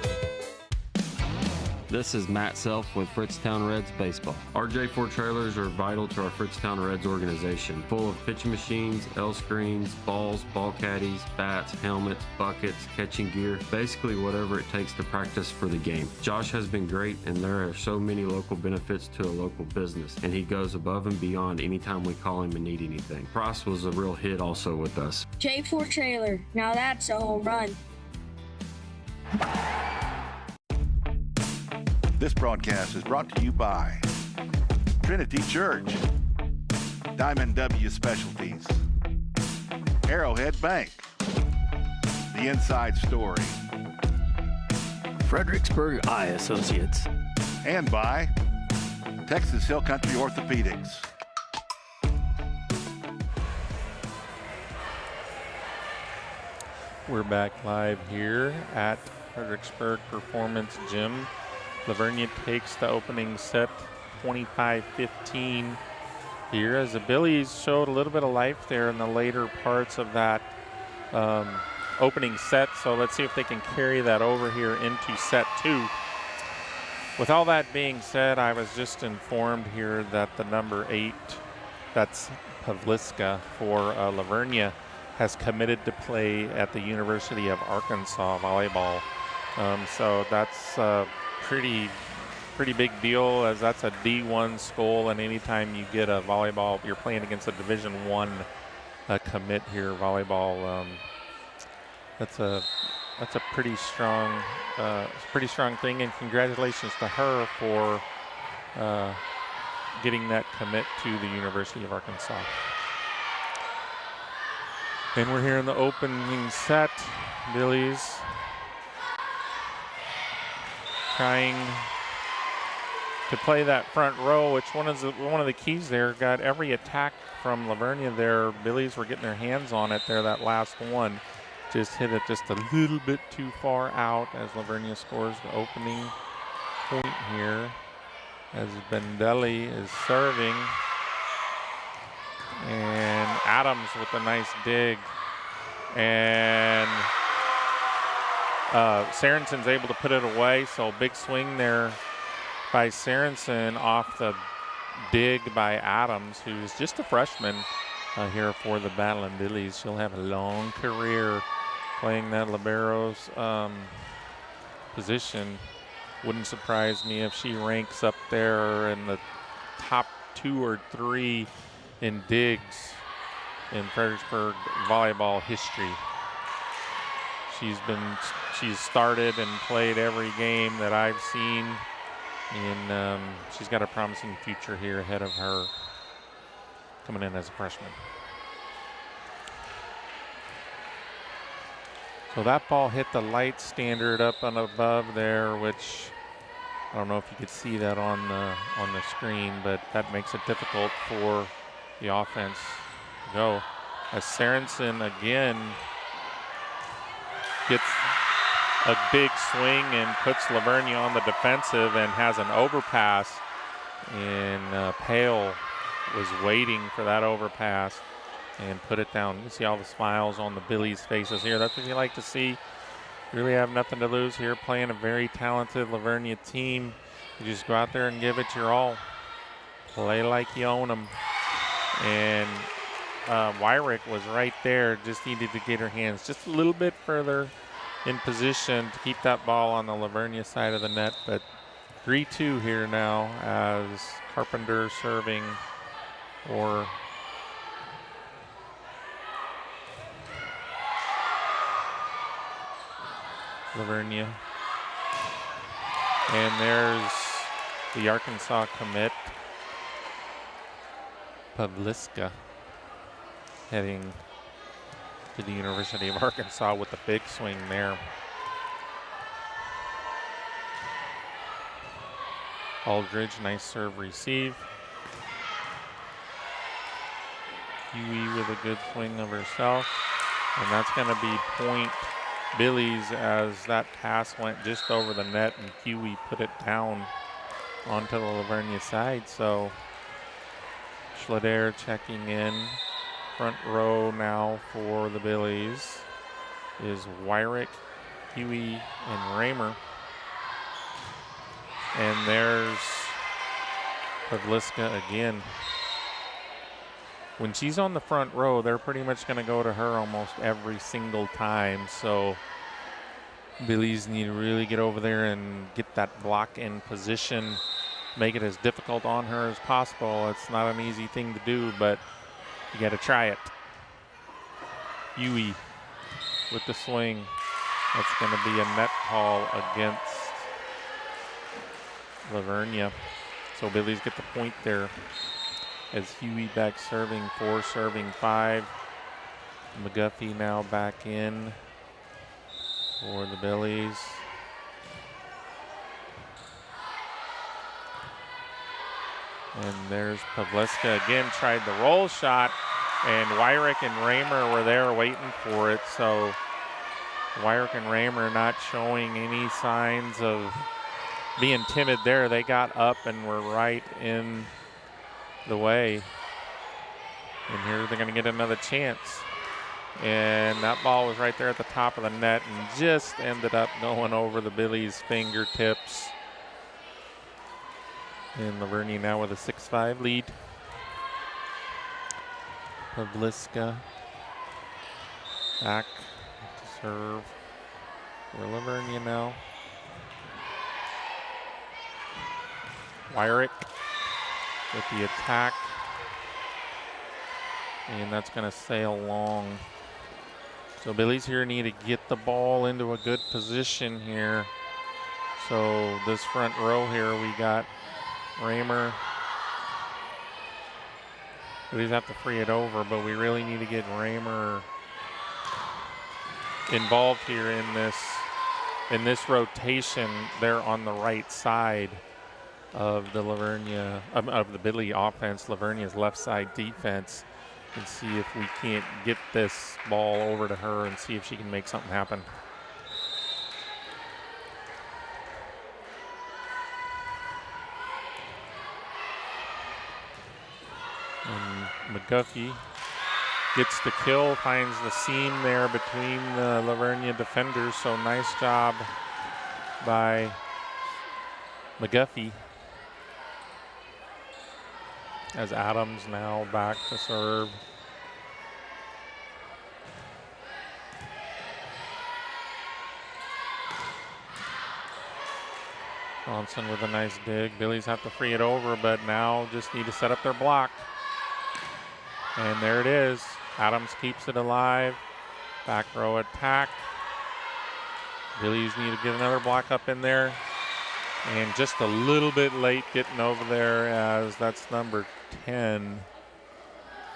This is Matt Self with Fritztown Reds Baseball. Our J4 trailers are vital to our Fritztown Reds organization, full of pitching machines, L screens, balls, ball caddies, bats, helmets, buckets, catching gear, basically whatever it takes to practice for the game. Josh has been great, and there are so many local benefits to a local business, and he goes above and beyond anytime we call him and need anything. Price was a real hit also with us. J4 trailer, now that's a home run. This broadcast is brought to you by Trinity Church, Diamond W Specialties, Arrowhead Bank, The Inside Story, Fredericksburg Eye Associates, and by Texas Hill Country Orthopedics. We're back live here at Fredericksburg Performance Gym. Vernia takes the opening set 25-15 here as the Billies showed a little bit of life there in the later parts of that opening set. So let's see if they can carry that over here into set two. With all that being said, I was just informed here that the number 8, that's Pavliska for Vernia, has committed to play at the University of Arkansas volleyball. So that's pretty big deal, as that's a D1 school, and anytime you get a volleyball, you're playing against a Division I commit here. Volleyball, that's a pretty strong thing, and congratulations to her for getting that commit to the University of Arkansas. And we're here in the opening set. Billies trying to play that front row, which one of the keys there. Got every attack from Vernia there. Billies were getting their hands on it there. That last one just hit it just a little bit too far out as Vernia scores the opening point here as Bendelli is serving. And Adams with a nice dig. And Sarenson's able to put it away, so big swing there by Sarenson off the dig by Adams, who's just a freshman here for the Batlin Billies. She'll have a long career playing that libero's position. Wouldn't surprise me if she ranks up there in the top 2 or 3 in digs in Fredericksburg volleyball history. She's started and played every game that I've seen, and she's got a promising future here ahead of her coming in as a freshman. So that ball hit the light standard up and above there, which I don't know if you could see that on the screen, but that makes it difficult for the offense to go. As Sarenson again gets a big swing and puts Vernia on the defensive and has an overpass, and Pale was waiting for that overpass and put it down. You see all the smiles on the Billies' faces here. That's what you like to see. You really have nothing to lose here, playing a very talented Vernia team. You just go out there and give it your all. Play like you own them. And Wyrick was right there, just needed to get her hands just a little bit further in position to keep that ball on the Vernia side of the net. But 3-2 here now as Carpenter serving for Vernia. And there's the Arkansas commit, Pavliska, heading to the University of Arkansas with the big swing there. Aldridge, nice serve receive. Huey with a good swing of herself. And that's going to be point Billies as that pass went just over the net and Huey put it down onto the Lavernia side. So Schlader checking in. Front row now for the Billies is Wyrick, Huey, and Raymer. And there's Pavliska again. When she's on the front row, they're pretty much going to go to her almost every single time. So Billies need to really get over there and get that block in position, make it as difficult on her as possible. It's not an easy thing to do, but you got to try it. Huey with the swing. That's going to be a net call against Lavernia. So Billies get the point there as Huey back serving 4, serving 5. McGuffey now back in for the Billies. And there's Pavliska again, tried the roll shot, and Wyrick and Raymer were there waiting for it. So Wyrick and Raymer not showing any signs of being timid there. They got up and were right in the way. And here they're going to get another chance. And that ball was right there at the top of the net and just ended up going over the Billies' fingertips. And Lavernia now with a 6-5 lead. Pavliska back to serve for Lavernia now. Wyrick with the attack. And that's going to sail long. So Billies here need to get the ball into a good position here. So this front row here, we got Raymer. Billies have to free it over, but we really need to get Raymer involved here in this rotation there on the right side of the Lavernia, of the Billy offense, Lavernia's left side defense, and see if we can't get this ball over to her and see if she can make something happen. And McGuffey gets the kill, finds the seam there between the Lavernia defenders, so nice job by McGuffey. As Adams now back to serve. Johnson with a nice dig. Billies have to free it over, but now just need to set up their block. And there it is. Adams keeps it alive. Back row attack. Billies need to get another block up in there. And just a little bit late getting over there as that's number 10.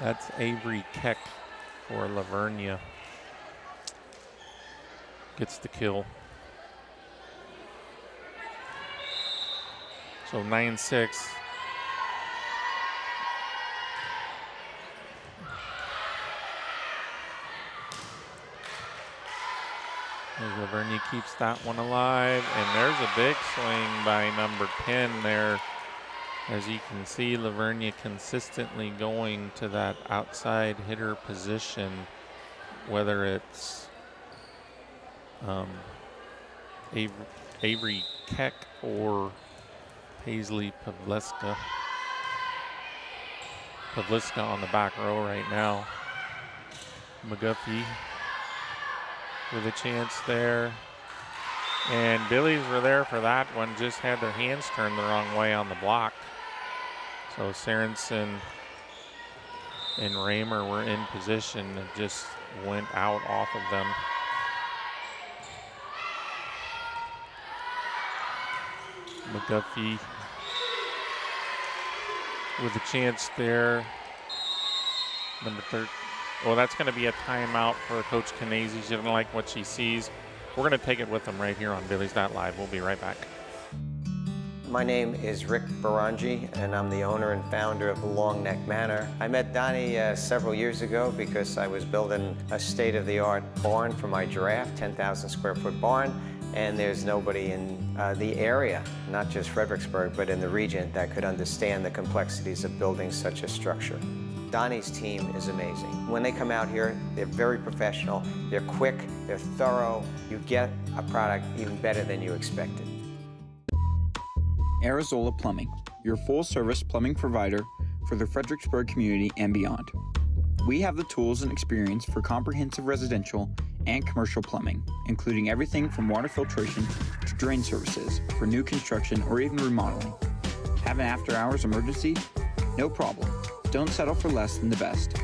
That's Avery Keck for Lavernia. Gets the kill. So 9-6. Lavernia keeps that one alive, and there's a big swing by number 10 there. As you can see, Lavernia consistently going to that outside hitter position, whether it's Avery Keck or Paisley Pavliska. Pavliska on the back row right now. McGuffey with a chance there. And Billies were there for that one, just had their hands turned the wrong way on the block. So Sorensen and Raymer were in position and just went out off of them. McGuffey with a chance there. Number Well, that's going to be a timeout for Coach Canesi. She doesn't like what she sees. We're going to take it with them right here on Billies.Live. We'll be right back. My name is Rick Barangi, and I'm the owner and founder of the Long Neck Manor. I met Donnie several years ago because I was building a state-of-the-art barn for my giraffe, 10,000 square foot barn, and there's nobody in the area, not just Fredericksburg, but in the region that could understand the complexities of building such a structure. Donnie's team is amazing. When they come out here, they're very professional, they're quick, they're thorough. You get a product even better than you expected. Arizola Plumbing, your full-service plumbing provider for the Fredericksburg community and beyond. We have the tools and experience for comprehensive residential and commercial plumbing, including everything from water filtration to drain services for new construction or even remodeling. Have an after-hours emergency? No problem. Don't settle for less than the best.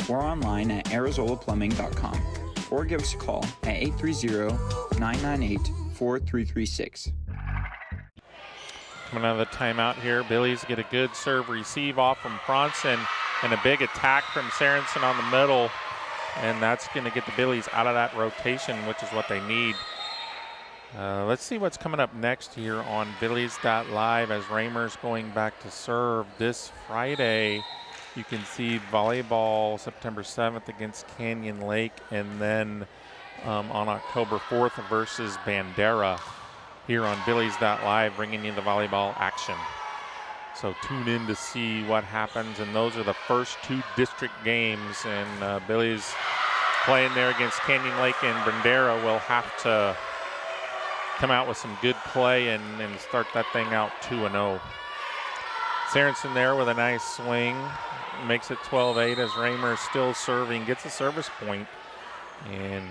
We're online at ArizolaPlumbing.com or give us a call at 830-998-4336. Coming out of the timeout here, Billies get a good serve receive off from Bronson and a big attack from Sorensen on the middle. And that's going to get the Billies out of that rotation, which is what they need. Let's see what's coming up next here on Billies.Live as Raymer's going back to serve this Friday. You can see volleyball September 7th against Canyon Lake, and then on October 4th versus Bandera here on Billies.Live, bringing you the volleyball action. So tune in to see what happens, and those are the first two district games, and Billies playing there against Canyon Lake and Bandera will have to come out with some good play and start that thing out 2-0. Sorensen there with a nice swing, makes it 12-8 as Raymer is still serving, gets a service point, and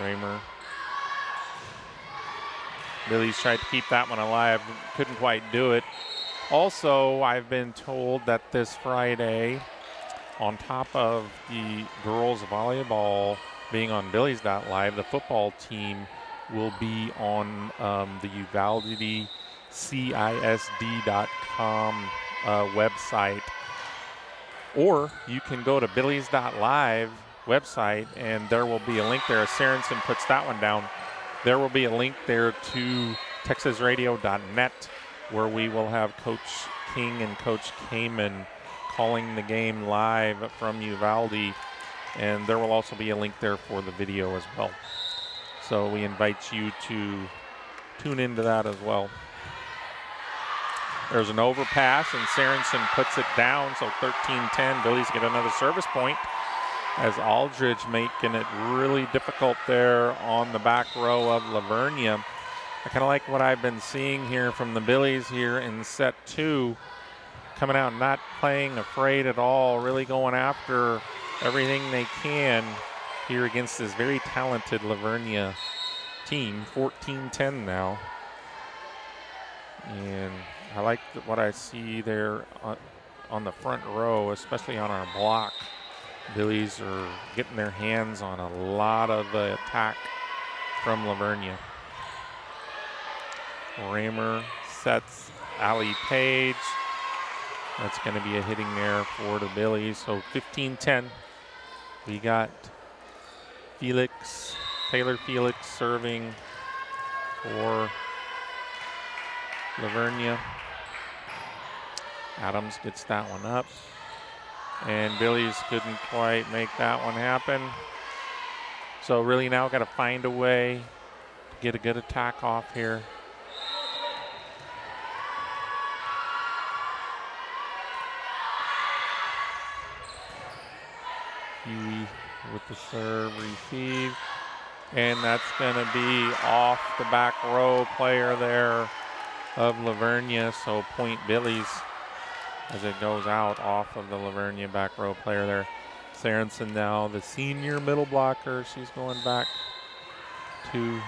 Raymer. Billies tried to keep that one alive, couldn't quite do it. Also, I've been told that this Friday, on top of the girls volleyball being on Billies.Live, the football team will be on the Uvalde CISD.com website. Or you can go to Billies.Live website, and there will be a link there. As Sorensen puts that one down, there will be a link there to TexasRadio.net, where we will have Coach King and Coach Kamen calling the game live from Uvalde, and there will also be a link there for the video as well. So we invite you to tune into that as well. There's an overpass, and Sorensen puts it down, so 13-10. Billies get another service point as Aldridge making it really difficult there on the back row of Lavernia. I kind of like what I've been seeing here from the Billies here in set two, coming out not playing afraid at all, really going after everything they can here against this very talented Lavernia team. 14-10 now. And I like what I see there on the front row, especially on our block. Billies are getting their hands on a lot of the attack from Lavernia. Raymer sets Allie Page. That's going to be a hitting there for the Billies. So 15-10. We got Taylor Felix serving for Lavernia. Adams gets that one up. And Billies couldn't quite make that one happen. So really now got to find a way to get a good attack off here. Huey with the serve receive. And that's going to be off the back row player there of Lavernia. So point Billies as it goes out off of the Lavernia back row player there. Sorensen now, the senior middle blocker. She's going back to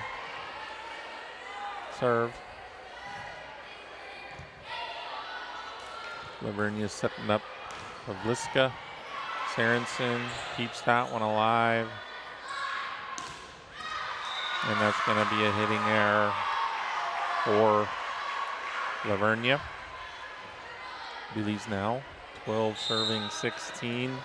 serve. Lavernia setting up Pavliska. Sorensen keeps that one alive. And that's going to be a hitting error for Lavernia. Billies now 12 serving 16.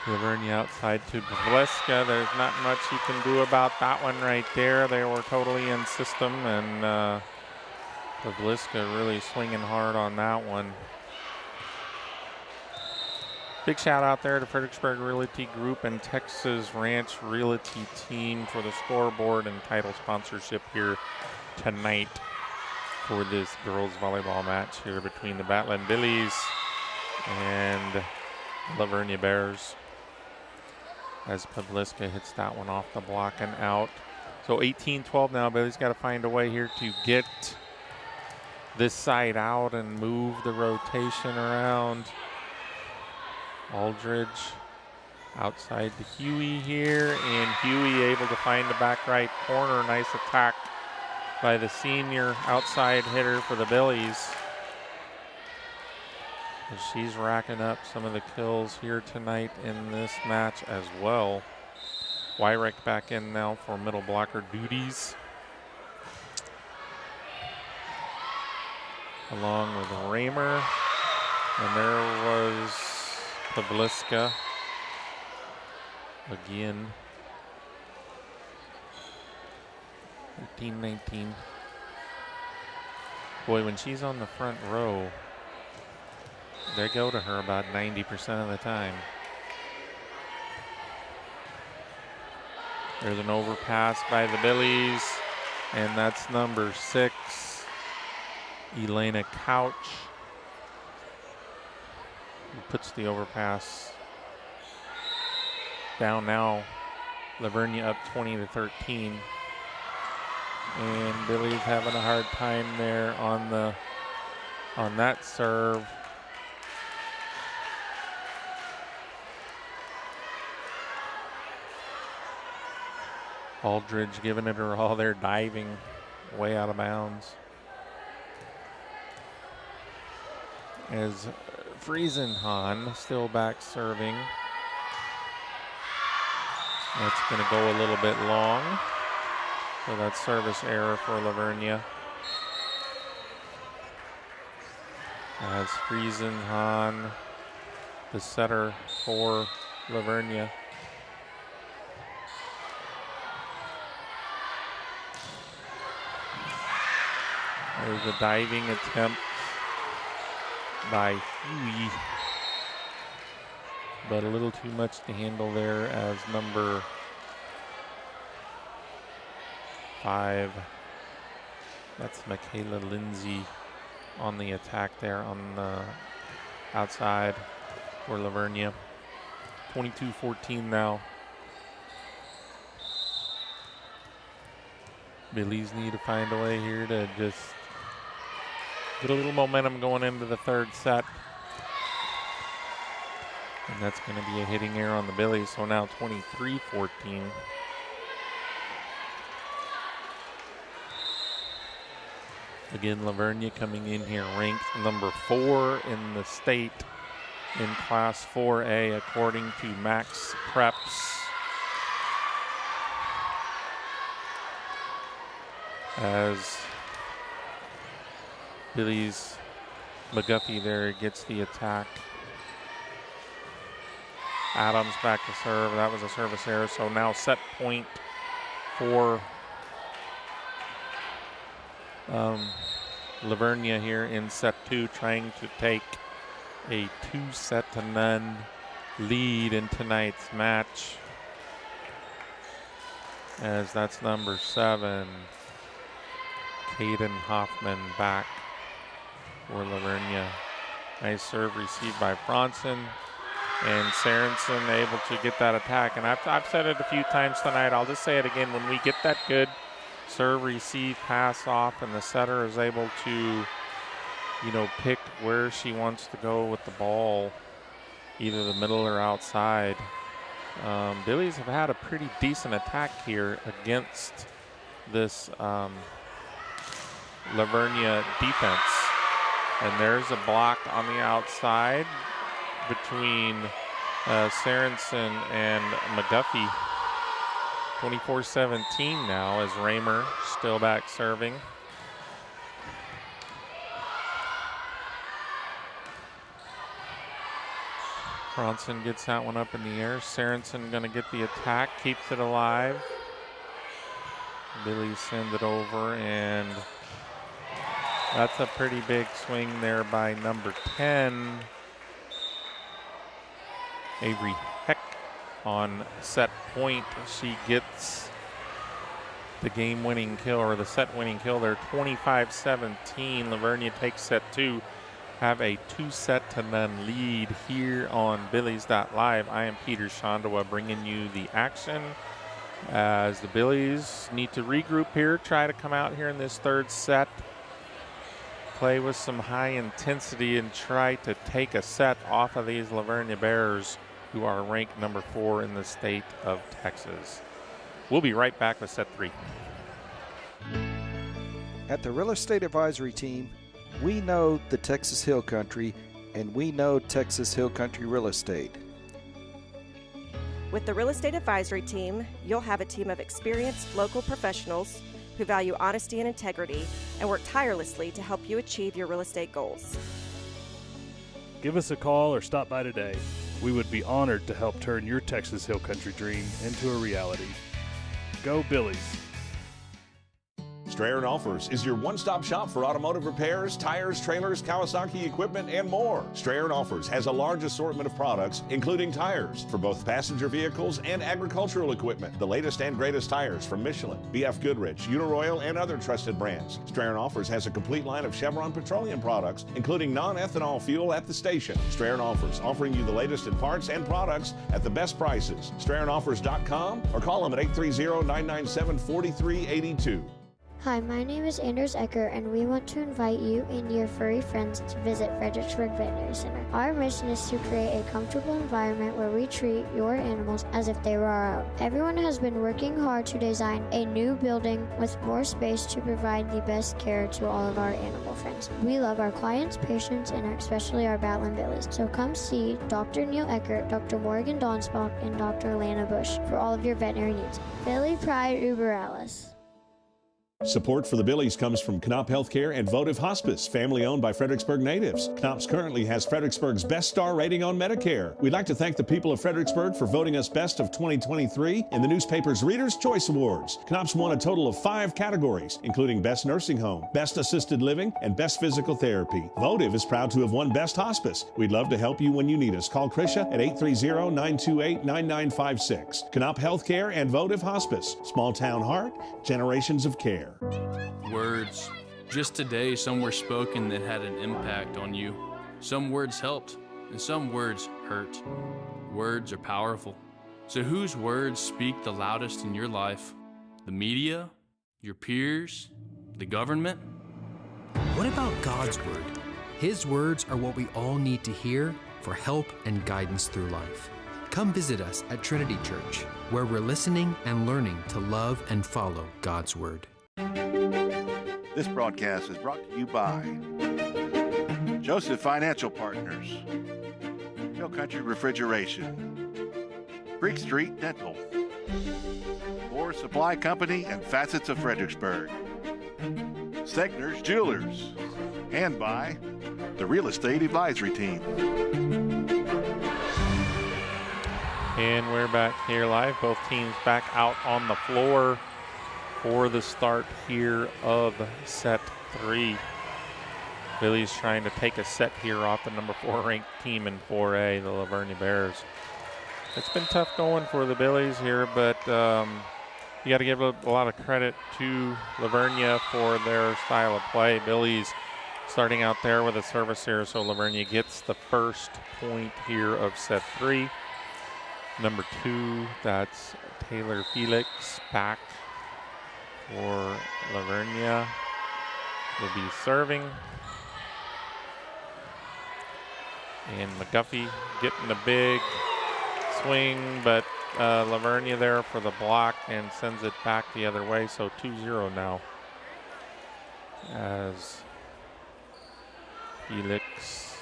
Vernia outside to Vleska. There's not much you can do about that one right there. They were totally in system, and Vleska really swinging hard on that one. Big shout out there to Fredericksburg Realty Group and Texas Ranch Realty Team for the scoreboard and title sponsorship here tonight for this girls volleyball match here between the Battling Billies and Vernia Bears. As Pavliska hits that one off the block and out. So 18-12 now. Billy's got to find a way here to get this side out and move the rotation around. Aldridge outside to Huey here, and Huey able to find the back right corner. Nice attack by the senior outside hitter for the Billies. She's racking up some of the kills here tonight in this match as well. Wyrick back in now for middle blocker duties, along with Raymer. And there was Pavliska again. 13-19. Boy, when she's on the front row, they go to her about 90% of the time. There's an overpass by the Billies, and that's number 6, Elena Couch, who puts the overpass down now. Vernia up 20-13. And Billy's having a hard time there on that serve. Aldridge giving it her all there, diving way out of bounds. As Friesenhahn still back serving. That's going to go a little bit long. So that's service error for Vernia. As Friesenhahn, the setter for Vernia. There's a diving attempt by Huey, but a little too much to handle there as number 5. That's Michaela Lindsay on the attack there on the outside for Vernia. 22-14 now. Billies need to find a way here to just get a little momentum going into the third set. And that's going to be a hitting error on the Billies. So now 23-14. Again, Vernia coming in here ranked number 4 in the state in Class 4A according to Max Preps. As Billy's McGuffey there gets the attack. Adams back to serve. That was a service error. So now set point for Vernia here in set 2, trying to take a 2-0 lead in tonight's match. As that's number 7. Caden Hoffman back for Vernia. Nice serve received by Bronson, and Sorensen able to get that attack. And I've said it a few times tonight. I'll just say it again. When we get that good serve, receive, pass off, and the setter is able to, pick where she wants to go with the ball, either the middle or outside. Billies have had a pretty decent attack here against this Vernia defense. And there's a block on the outside between Sorensen and McGuffey. 24-17 now as Raymer still back serving. Cronson gets that one up in the air. Sorensen going to get the attack, keeps it alive. Billy sends it over, and that's a pretty big swing there by number 10, Avery Heck, on set point. She gets the game-winning kill, or the set-winning kill there, 25-17. Lavernia takes set 2. Have a 2-0 lead here on Billies.Live. I am Peter Schandua bringing you the action as the Billies need to regroup here, try to come out here in this third set, play with some high intensity and try to take a set off of these Lavernia Bears, who are ranked number 4 in the state of Texas. We'll be right back with set 3. At the Real Estate Advisory Team, we know the Texas Hill Country, and we know Texas Hill Country Real Estate. With the Real Estate Advisory Team, you'll have a team of experienced local professionals who value honesty and integrity and work tirelessly to help you achieve your real estate goals. Give us a call or stop by today. We would be honored to help turn your Texas Hill Country dream into a reality. Go Billies! Strayer & Offers is your one-stop shop for automotive repairs, tires, trailers, Kawasaki equipment, and more. Strayer & Offers has a large assortment of products, including tires for both passenger vehicles and agricultural equipment. The latest and greatest tires from Michelin, BF Goodrich, Uniroyal, and other trusted brands. Strayer & Offers has a complete line of Chevron petroleum products, including non-ethanol fuel at the station. Strayer & Offers, offering you the latest in parts and products at the best prices. StrayerandOffers.com or call them at 830-997-4382. Hi, my name is Anders Ecker, and we want to invite you and your furry friends to visit Fredericksburg Veterinary Center. Our mission is to create a comfortable environment where we treat your animals as if they were our own. Everyone has been working hard to design a new building with more space to provide the best care to all of our animal friends. We love our clients, patients, and especially our Battling Billies. So come see Dr. Neil Eckert, Dr. Morgan Donsbach, and Dr. Lana Bush for all of your veterinary needs. Billy Pride Uber Alice. Support for the Billies comes from Knop Healthcare and Votive Hospice, family owned by Fredericksburg natives. Knop's currently has Fredericksburg's best star rating on Medicare. We'd like to thank the people of Fredericksburg for voting us best of 2023 in the newspaper's Reader's Choice Awards. Knop's won a total of 5 categories, including Best Nursing Home, Best Assisted Living, and Best Physical Therapy. Votive is proud to have won Best Hospice. We'd love to help you when you need us. Call Krisha at 830-928-9956. Knop Healthcare and Votive Hospice. Small town heart, generations of care. Words. Just today, some were spoken that had an impact on you. Some words helped, and some words hurt. Words are powerful. So whose words speak the loudest in your life? The media? Your peers? The government? What about God's word? His words are what we all need to hear for help and guidance through life. Come visit us at Trinity Church, where we're listening and learning to love and follow God's word. This broadcast is brought to you by Joseph Financial Partners, Hill Country Refrigeration, Creek Street Dental, Moore Supply Company and Facets of Fredericksburg, Stegner's Jewelers, and by the Real Estate Advisory Team. And we're back here live. Both teams back out on the floor for the start here of set 3. Billy's trying to take a set here off the number 4 ranked team in 4A, the Lavernia Bears. It's been tough going for the Billies here, but you got to give a lot of credit to Lavernia for their style of play. Billy's starting out there with a service here, so Lavernia gets the first point here of set 3. Number 2, that's Taylor Felix back for Lavernia. Will be serving. And McGuffey getting a big swing, but Lavernia there for the block and sends it back the other way. So 2-0 now as Felix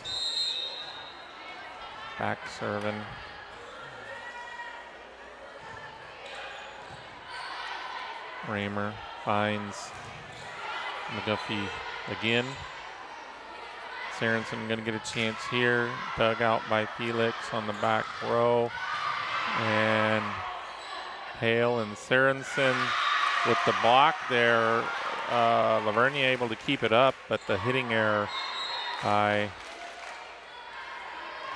back serving. Raymer finds McGuffey again. Sorensen going to get a chance here. Dug out by Felix on the back row. And Hale and Sorensen with the block there. Lavernia able to keep it up, but the hitting error by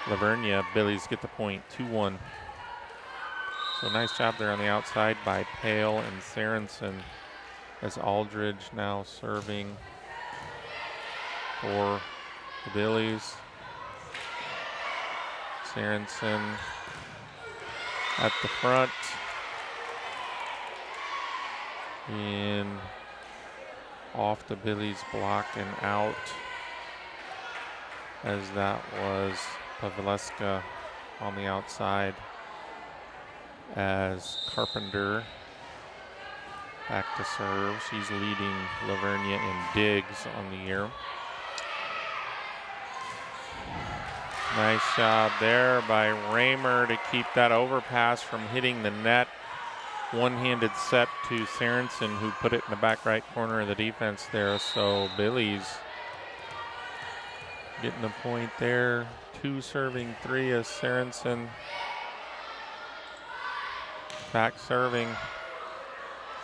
Lavernia. Billies get the point, 2-1. So nice job there on the outside by Pale and Sorensen, as Aldridge now serving for the Billies. Sorensen at the front. In off the Billies block and out, as that was Pavleska on the outside, as Carpenter back to serve. She's leading Lavernia in digs on the year. Nice job there by Raymer to keep that overpass from hitting the net. One-handed set to Sorensen, who put it in the back right corner of the defense there. So Billies getting the point there. 2 serving 3 as Sorensen back serving.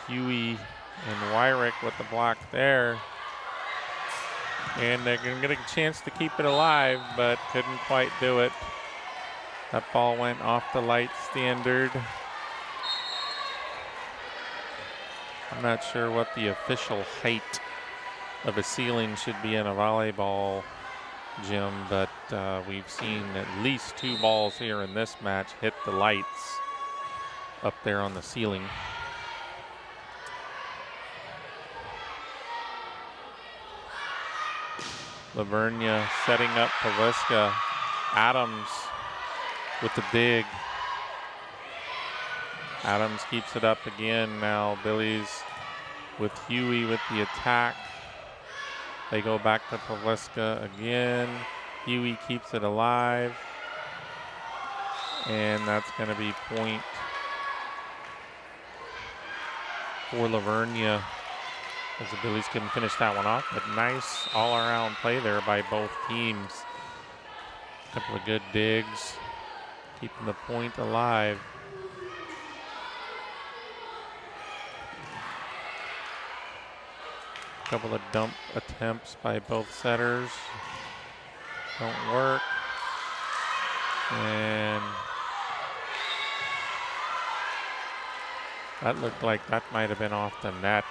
Huey and Wyrick with the block there. And they're going to get a chance to keep it alive, but couldn't quite do it. That ball went off the light standard. I'm not sure what the official height of a ceiling should be in a volleyball gym, but we've seen at least 2 balls here in this match hit the lights up there on the ceiling. Lavernia setting up Pavleska. Adams with the dig. Adams keeps it up again. Now Billies with Huey with the attack. They go back to Pavleska again. Huey keeps it alive. And that's going to be point for Lavernia, as the Billies couldn't finish that one off. But nice all-around play there by both teams. A couple of good digs, keeping the point alive. A couple of dump attempts by both setters. Don't work. And that looked like that might have been off the net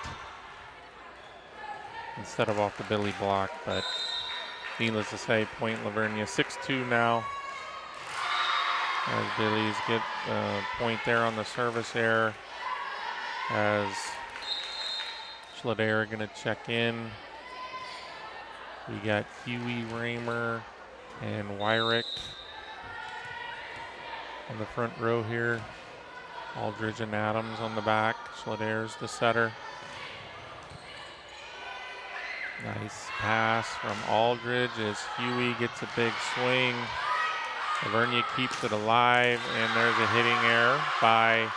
instead of off the Billy block, but needless to say, point Lavernia. 6-2 now, as Billies get a point there on the service error, as Schlader going to check in. We got Huey, Raymer, and Wyrick on the front row here. Aldridge and Adams on the back. Schlader's the setter. Nice pass from Aldridge as Huey gets a big swing. Lavernia keeps it alive, and there's a hitting error by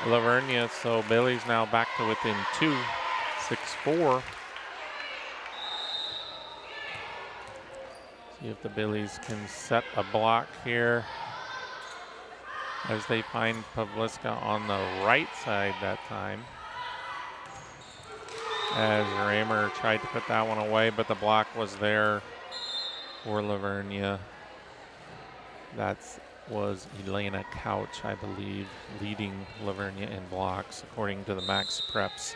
Lavernia. So Billy's now back to within 2, 6-4. See if the Billies can set a block here, as they find Pavleska on the right side that time. As Raymer tried to put that one away, but the block was there for Lavernia. That was Elena Couch, I believe, leading Lavernia in blocks, according to the Max Preps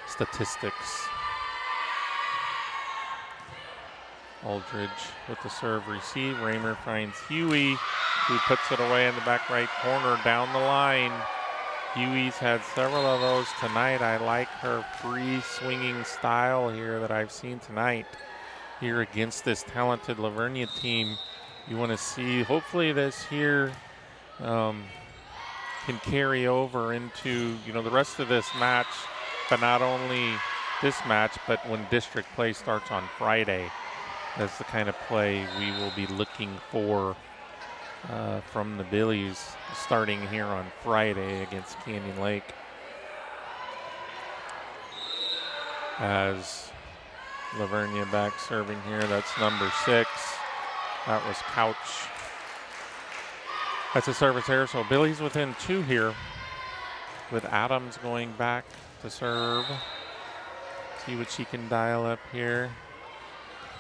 statistics. Aldridge with the serve receive. Raymer finds Huey, who puts it away in the back right corner down the line. Huey's had several of those tonight. I like her free swinging style here that I've seen tonight here against this talented Lavernia team. You want to see, hopefully this here can carry over into, the rest of this match, but not only this match, but when district play starts on Friday. That's the kind of play we will be looking for from the Billies starting here on Friday against Canyon Lake. As Lavernia back serving here. That's number 6. That was Couch. That's a service error, so Billy's within 2 here with Adams going back to serve. See what she can dial up here.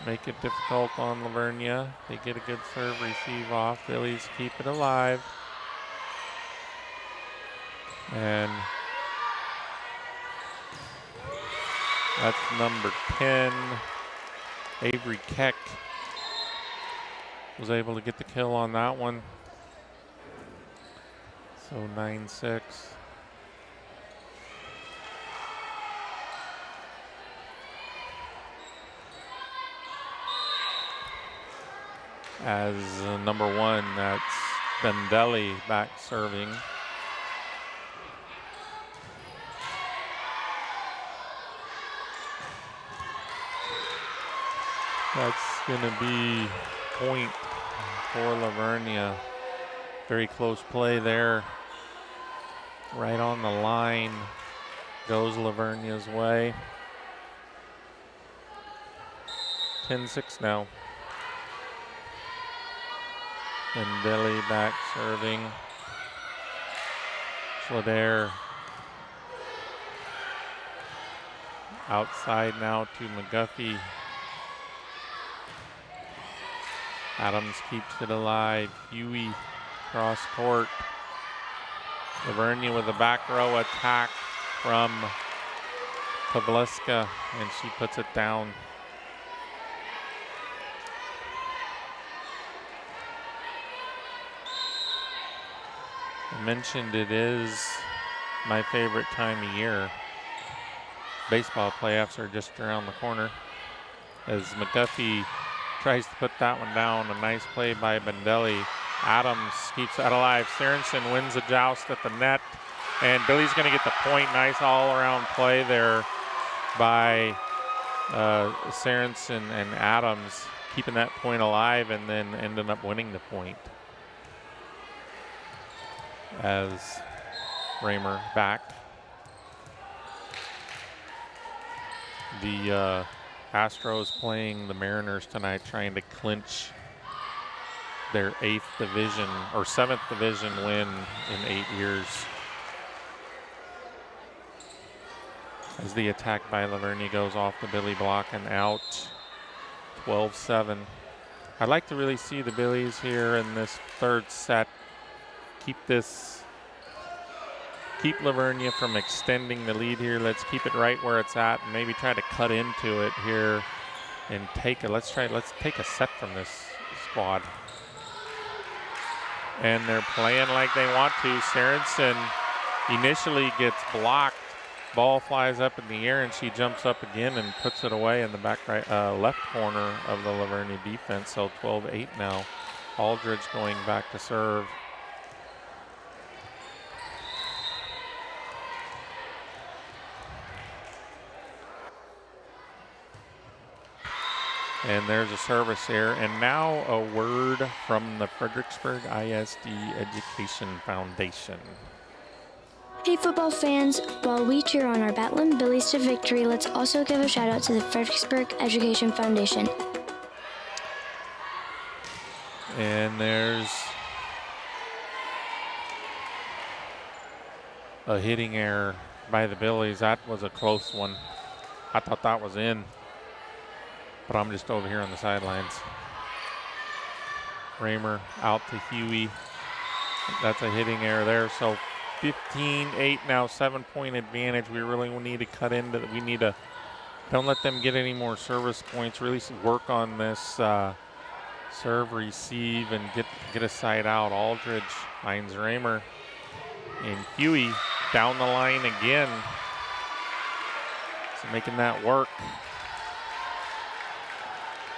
Make it difficult on Lavernia. They get a good serve receive off. Billy's keep it alive. And that's number 10. Avery Keck was able to get the kill on that one. So 9-6. As number 1, that's Bendelli back serving. That's going to be point for Lavernia. Very close play there. Right on the line goes Lavernia's way. 10-6 now. And Billy back serving. Schlader outside now to McGuffey. Adams keeps it alive. Huey cross court. Lavernia with a back row attack from Pavleska, and she puts it down. I mentioned it is my favorite time of year. Baseball playoffs are just around the corner. As McGuffey tries to put that one down, a nice play by Bendelli. Adams keeps that alive. Sorensen wins a joust at the net, and Billy's going to get the point. Nice all-around play there by Sorensen and Adams, keeping that point alive and then ending up winning the point. As Raymer back. The Astros playing the Mariners tonight, trying to clinch their 8th division or 7th division win in 8 years. As the attack by Lavernia goes off the Billy block and out. 12-7. I'd like to really see the Billies here in this 3rd set. Keep Lavernia from extending the lead here. Let's keep it right where it's at and maybe try to cut into it here and let's take a set from this squad. And they're playing like they want to. Sorensen initially gets blocked. Ball flies up in the air and she jumps up again and puts it away in the back right, left corner of the Lavernia defense. So 12-8 now. Aldridge going back to serve. And there's a service here. And now a word from the Fredericksburg ISD Education Foundation. Hey football fans, while we cheer on our Battling Billies to victory, let's also give a shout out to the Fredericksburg Education Foundation. And there's a hitting error by the Billies. That was a close one. I thought that was in. But I'm just over here on the sidelines. Raymer out to Huey. That's a hitting error there. So 15-8 now, 7-point advantage. We really need to cut into it. We need to, don't let them get any more service points. Really work on this serve, receive, and get a side out. Aldridge finds Raymer. And Huey down the line again. So making that work.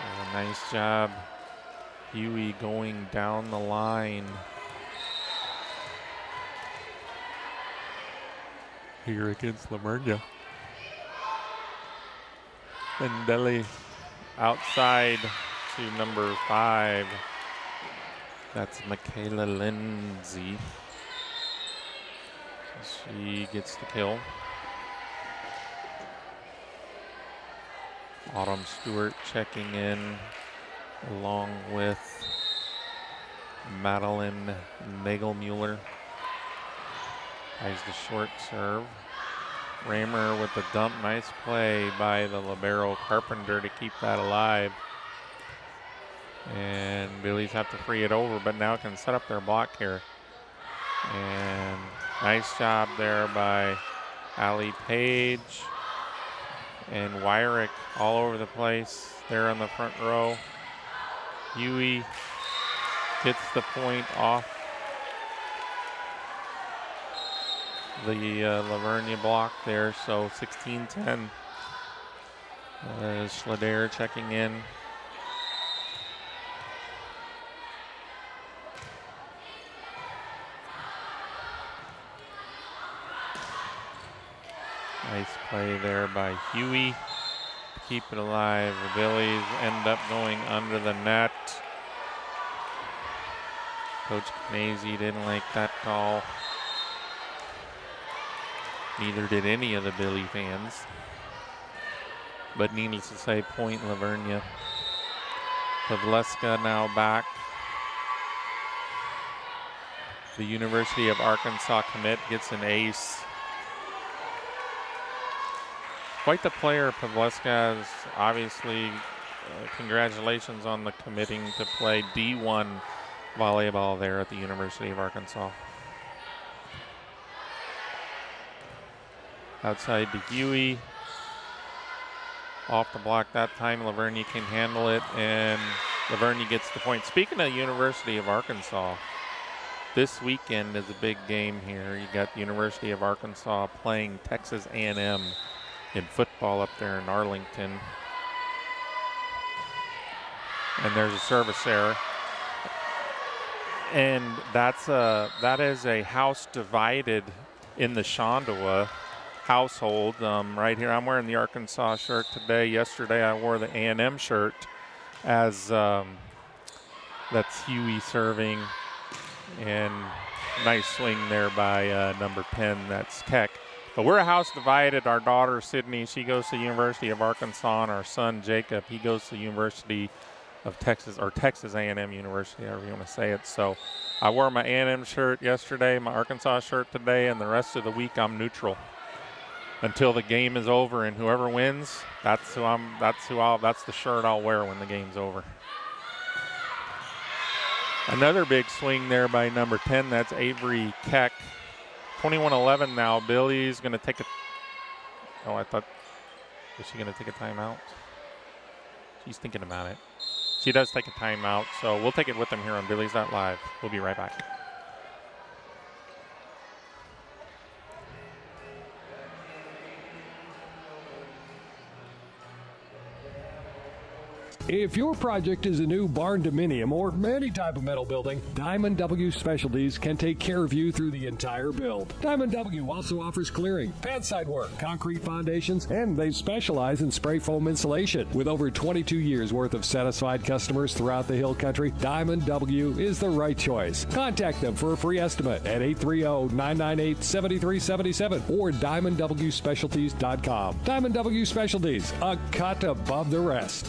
Oh, nice job. Huey going down the line. Here against Lavernia. Bendelli outside to number 5. That's Michaela Lindsay. She gets the kill. Autumn Stewart checking in along with Madeline Nagelmuller. Has the short serve. Raymer with the dump. Nice play by the libero Carpenter to keep that alive. And Billies have to free it over, but now can set up their block here. And nice job there by Allie Page. And Wyrick all over the place there on the front row. Huey gets the point off the Lavernia block there, so 16-10. Schlader checking in. Nice play there by Huey. Keep it alive. The Billies end up going under the net. Coach Knazy didn't like that call. Neither did any of the Billy fans. But needless to say, point Lavernia. Pavleska now back. The University of Arkansas commit gets an ace. Quite the player Pavleska is. Obviously, congratulations on the committing to play D1 volleyball there at the University of Arkansas. Outside to Huey. Off the block that time. Lavernia can handle it, and Lavernia gets the point. Speaking of University of Arkansas, this weekend is a big game here. You got the University of Arkansas playing Texas A&M in football up there in Arlington. And there's a service error. And that is a house divided in the Schandua household. Right here, I'm wearing the Arkansas shirt today. Yesterday, I wore the A&M shirt as that's Huey serving. And nice swing there by number 10, that's Keck. But we're a house divided. Our daughter, Sydney, she goes to the University of Arkansas, and our son, Jacob, he goes to the University of Texas, or Texas A&M University, however you want to say it. So I wore my A&M shirt yesterday, my Arkansas shirt today, and the rest of the week I'm neutral until the game is over, and whoever wins, that's the shirt I'll wear when the game's over. Another big swing there by number 10, that's Avery Keck. 21-11 now. Billy's going to take a, is she going to take a timeout? She's thinking about it. She does take a timeout, so we'll take it with them here on Billies.Live. We'll be right back. If your project is a new barn dominium or any type of metal building, Diamond W Specialties can take care of you through the entire build. Diamond W also offers clearing, pad side work, concrete foundations, and they specialize in spray foam insulation. With over 22 years worth of satisfied customers throughout the Hill Country, Diamond W is the right choice. Contact them for a free estimate at 830-998-7377 or DiamondWSpecialties.com. Diamond W Specialties, a cut above the rest.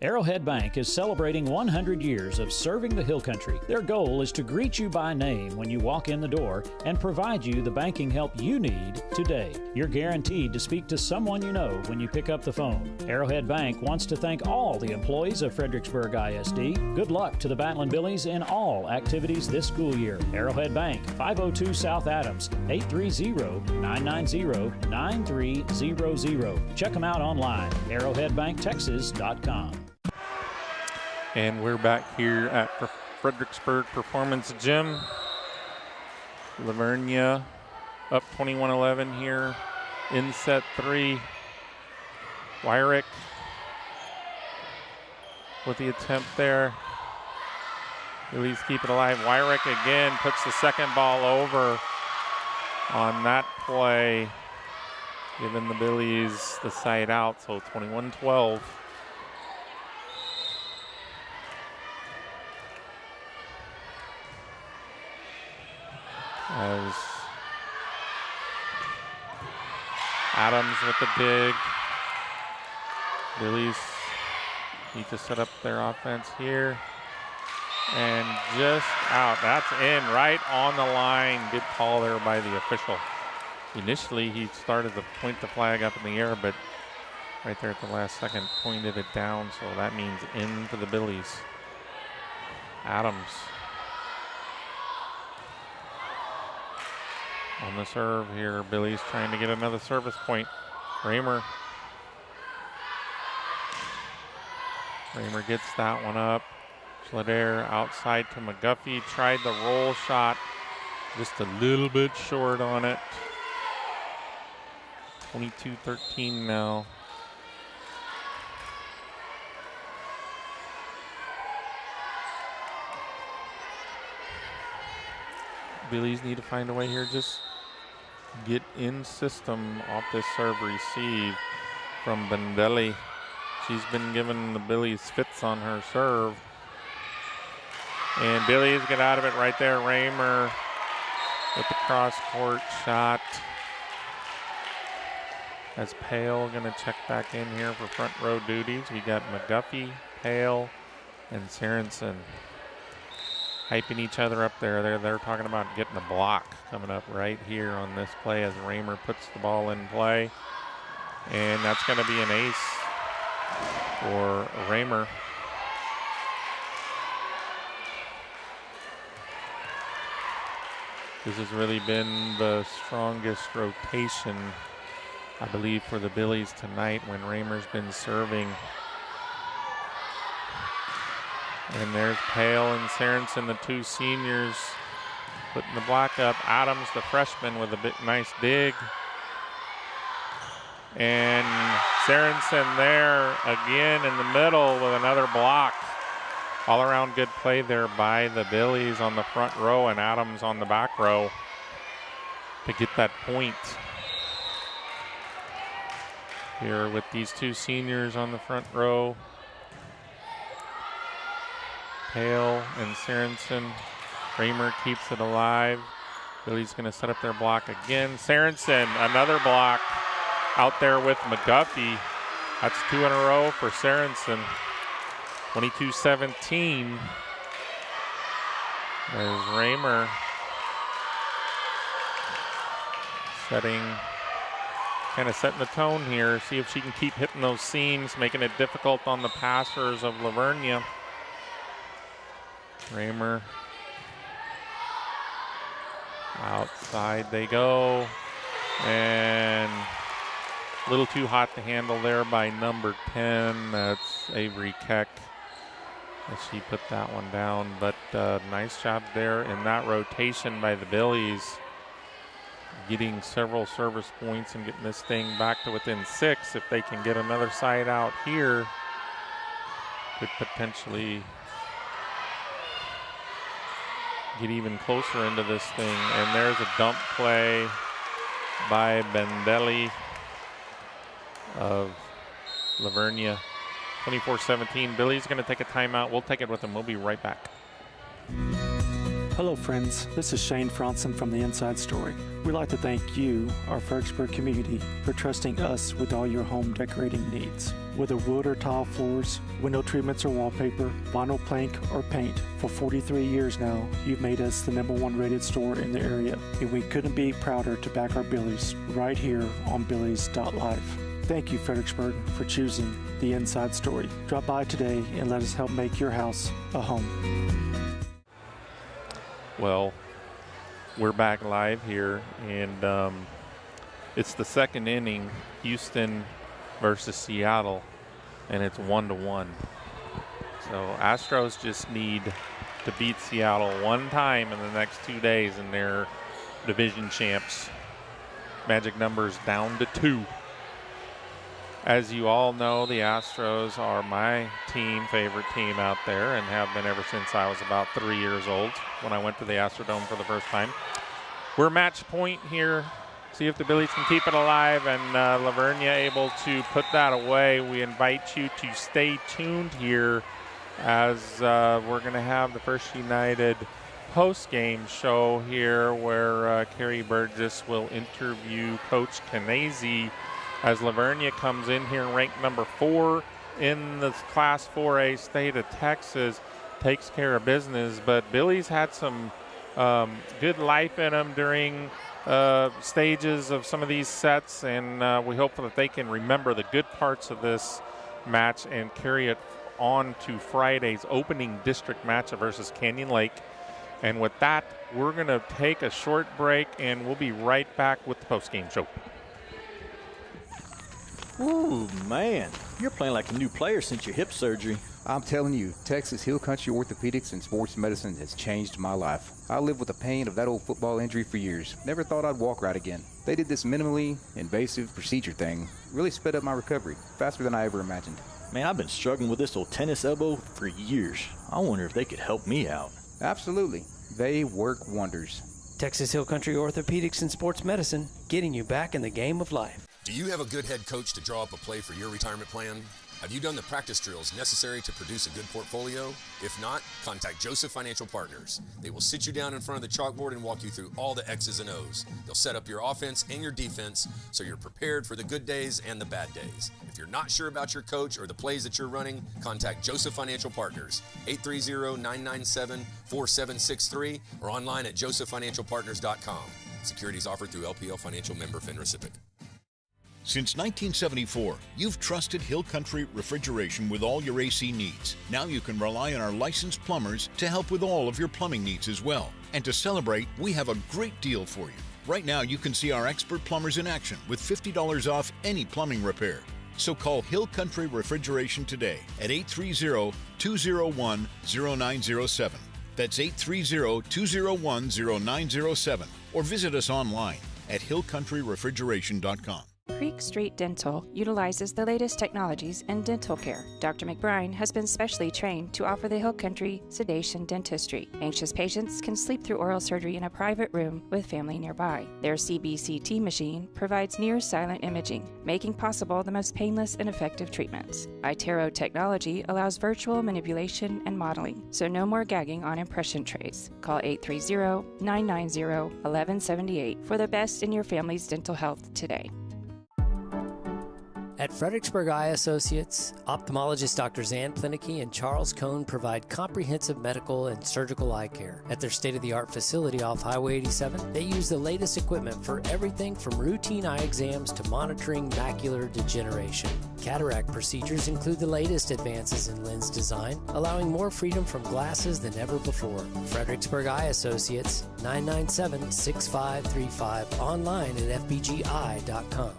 Arrowhead Bank is celebrating 100 years of serving the Hill Country. Their goal is to greet you by name when you walk in the door and provide you the banking help you need today. You're guaranteed to speak to someone you know when you pick up the phone. Arrowhead Bank wants to thank all the employees of Fredericksburg ISD. Good luck to the Battling Billies in all activities this school year. Arrowhead Bank, 502 South Adams, 830-990-9300. Check them out online, arrowheadbanktexas.com. And we're back here at Fredericksburg Performance Gym. Lavernia up 21-11 here in set 3. Wyrick with the attempt there. Billies keep it alive. Wyrick again puts the second ball over on that play, giving the Billies the side out, so 21-12. As Adams with the dig. Billies need to set up their offense here. And just out. That's in right on the line. Good call there by the official. Initially, he started to point the flag up in the air, but right there at the last second pointed it down, so that means in for the Billies. Adams on the serve here. Billies trying to get another service point. Raymer gets that one up. Schlader outside to McGuffey. Tried the roll shot. Just a little bit short on it. 22-13 now. Billies need to find a way here. Just get in system off this serve receive from Bendelli. She's been giving the Billies fits on her serve. And Billies get out of it right there. Raymer with the cross-court shot. As Pale going to check back in here for front row duties. We got McGuffey, Pale, and Sorensen hyping each other up there. They're talking about getting a block coming up right here on this play as Raymer puts the ball in play. And that's going to be an ace for Raymer. This has really been the strongest rotation, I believe, for the Billies tonight when Raymer's been serving. And there's Pale and Sorensen, the two seniors, putting the block up. Adams, the freshman, with a nice dig. And Sorensen there again in the middle with another block. All around good play there by the Billies on the front row and Adams on the back row to get that point. Here with these two seniors on the front row. Pale and Sorensen. Raymer keeps it alive. Billy's going to set up their block again. Sorensen, another block out there with McGuffey. That's two in a row for Sorensen. 22-17. There's Raymer kind of setting the tone here. See if she can keep hitting those seams, making it difficult on the passers of Lavernia. Raymer. Outside they go. And a little too hot to handle there by number 10. That's Avery Keck. As she put that one down. But nice job there in that rotation by the Billies. Getting several service points and getting this thing back to within 6. If they can get another side out here, could potentially get even closer into this thing. And there's a dump play by Bendelli of Lavernia. 24-17. Billy's going to take a timeout. We'll take it with him. We'll be right back. Hello friends, this is Shane Franson from The Inside Story. We'd like to thank you, our Fredericksburg community, for trusting us with all your home decorating needs. Whether wood or tile floors, window treatments or wallpaper, vinyl plank or paint, for 43 years now, you've made us the #1 rated store in the area, and we couldn't be prouder to back our Billies right here on Billies.Live. Thank you, Fredericksburg, for choosing The Inside Story. Drop by today and let us help make your house a home. Well, we're back live here, and it's the second inning, Houston versus Seattle, and it's 1-1. So Astros just need to beat Seattle one time in the next 2 days, and they're division champs. Magic numbers down to 2. As you all know, the Astros are my favorite team out there, and have been ever since I was about 3 years old when I went to the Astrodome for the first time. We're match point here. See if the Billies can keep it alive, and Lavernia able to put that away. We invite you to stay tuned here as we're going to have the First United post-game show here where Carrie Burgess will interview Coach Canese as Vernia comes in here ranked number 4 in the Class 4A state of Texas, takes care of business. But Billy's had some good life in them during stages of some of these sets, and we hope that they can remember the good parts of this match and carry it on to Friday's opening district match versus Canyon Lake. And with that, we're going to take a short break, and we'll be right back with the postgame show. Ooh, man, you're playing like a new player since your hip surgery. I'm telling you, Texas Hill Country Orthopedics and Sports Medicine has changed my life. I lived with the pain of that old football injury for years. Never thought I'd walk right again. They did this minimally invasive procedure thing. Really sped up my recovery, faster than I ever imagined. Man, I've been struggling with this old tennis elbow for years. I wonder if they could help me out. Absolutely. They work wonders. Texas Hill Country Orthopedics and Sports Medicine, getting you back in the game of life. Do you have a good head coach to draw up a play for your retirement plan? Have you done the practice drills necessary to produce a good portfolio? If not, contact Joseph Financial Partners. They will sit you down in front of the chalkboard and walk you through all the X's and O's. They'll set up your offense and your defense so you're prepared for the good days and the bad days. If you're not sure about your coach or the plays that you're running, contact Joseph Financial Partners, 830-997-4763, or online at josephfinancialpartners.com. Securities offered through LPL Financial member FINRA. Since 1974, you've trusted Hill Country Refrigeration with all your AC needs. Now you can rely on our licensed plumbers to help with all of your plumbing needs as well. And to celebrate, we have a great deal for you. Right now, you can see our expert plumbers in action with $50 off any plumbing repair. So call Hill Country Refrigeration today at 830-201-0907. That's 830-201-0907. Or visit us online at hillcountryrefrigeration.com. Creek Street Dental utilizes the latest technologies in dental care. Dr. McBride has been specially trained to offer the Hill Country sedation dentistry. Anxious patients can sleep through oral surgery in a private room with family nearby. Their CBCT machine provides near silent imaging, making possible the most painless and effective treatments. iTero technology allows virtual manipulation and modeling, so no more gagging on impression trays. Call 830-990-1178 for the best in your family's dental health today. At Fredericksburg Eye Associates, ophthalmologist Drs. Ann Plinicky and Charles Cohn provide comprehensive medical and surgical eye care. At their state-of-the-art facility off Highway 87, they use the latest equipment for everything from routine eye exams to monitoring macular degeneration. Cataract procedures include the latest advances in lens design, allowing more freedom from glasses than ever before. Fredericksburg Eye Associates, 997-6535, online at fbgi.com.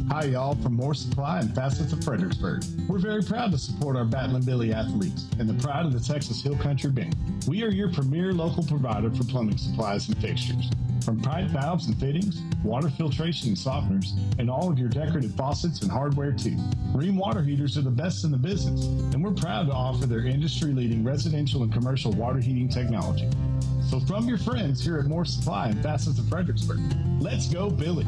Hi, y'all, from More Supply and Facets of Fredericksburg. We're very proud to support our Battling Billy athletes and the pride of the Texas Hill Country Band. We are your premier local provider for plumbing supplies and fixtures. From pipe valves and fittings, water filtration and softeners, and all of your decorative faucets and hardware too. Ream water heaters are the best in the business, and we're proud to offer their industry-leading residential and commercial water heating technology. So from your friends here at More Supply and Facets of Fredericksburg, let's go Billy!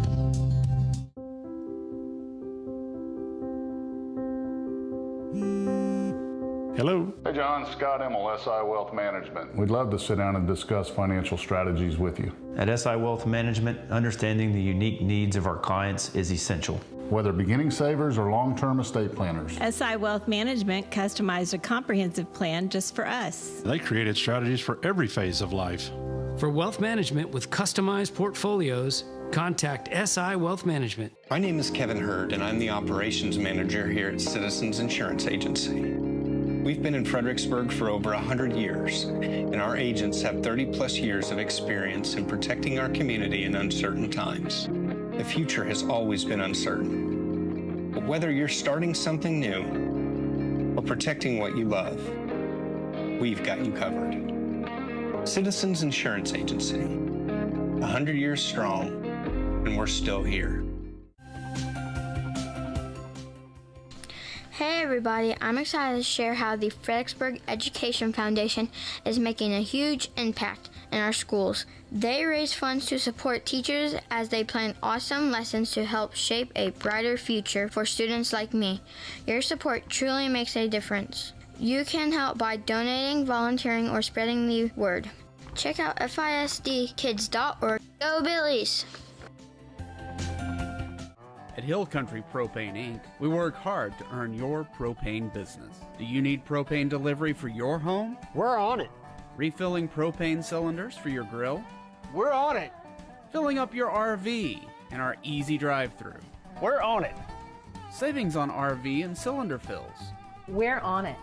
Hello. Hey, John. Scott Emmel, SI Wealth Management. We'd love to sit down and discuss financial strategies with you. At SI Wealth Management, understanding the unique needs of our clients is essential. Whether beginning savers or long-term estate planners. SI Wealth Management customized a comprehensive plan just for us. They created strategies for every phase of life. For wealth management with customized portfolios, contact SI Wealth Management. My name is Kevin Hurd, and I'm the operations manager here at Citizens Insurance Agency. We've been in Fredericksburg for over 100 years, and our agents have 30-plus years of experience in protecting our community in uncertain times. The future has always been uncertain. But whether you're starting something new or protecting what you love, we've got you covered. Citizens Insurance Agency, 100 years strong, and we're still here. Hey everybody, I'm excited to share how the Fredericksburg Education Foundation is making a huge impact in our schools. They raise funds to support teachers as they plan awesome lessons to help shape a brighter future for students like me. Your support truly makes a difference. You can help by donating, volunteering, or spreading the word. Check out FISDkids.org. Go Billies! At Hill Country Propane Inc., we work hard to earn your propane business. Do you need propane delivery for your home? We're on it. Refilling propane cylinders for your grill? We're on it. Filling up your RV in our easy drive-thru? We're on it. Savings on RV and cylinder fills? We're on it.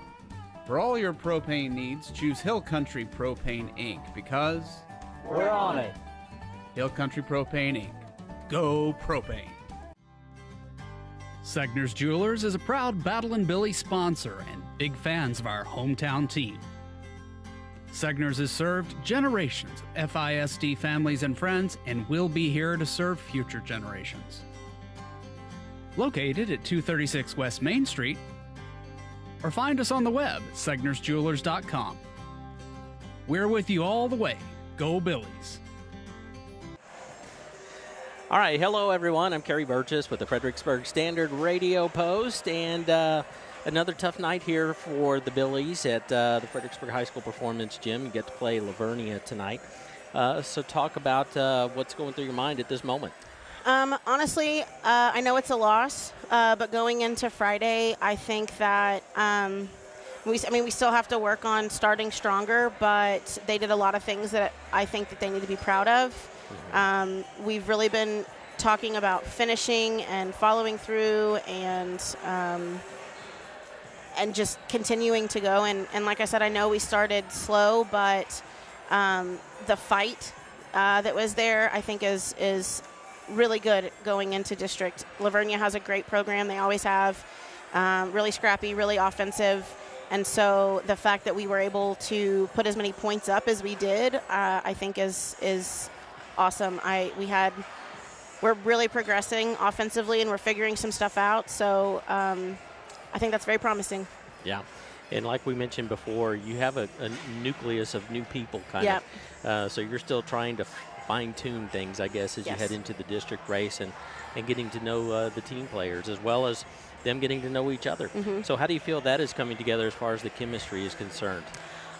For all your propane needs, choose Hill Country Propane Inc. because we're on it. Hill Country Propane Inc. Go propane. Segner's Jewelers is a proud Battle and Billy sponsor and big fans of our hometown team. Segner's has served generations of FISD families and friends and will be here to serve future generations. Located at 236 West Main Street, or find us on the web at segnersjewelers.com. We're with you all the way. Go Billies. All right, hello everyone. I'm Kerry Burgess with the Fredericksburg Standard Radio Post, and another tough night here for the Billies at the Fredericksburg High School Performance Gym. You get to play Vernia tonight. So talk about what's going through your mind at this moment. Honestly, I know it's a loss, but going into Friday, I think that we still have to work on starting stronger, but they did a lot of things that I think that they need to be proud of. We've really been talking about finishing and following through and just continuing to go. And like I said, I know we started slow, but the fight that was there, I think, is really good going into district. Vernia has a great program. They always have. Really scrappy, really offensive. And so the fact that we were able to put as many points up as we did, I think is awesome. We're really progressing offensively, and we're figuring some stuff out. So I think that's very promising. Yeah. And like we mentioned before, you have a nucleus of new people kind of. So you're still trying to fine-tune things, I guess, as you head into the district race and getting to know the team players as well as them getting to know each other. So how do you feel that is coming together as far as the chemistry is concerned?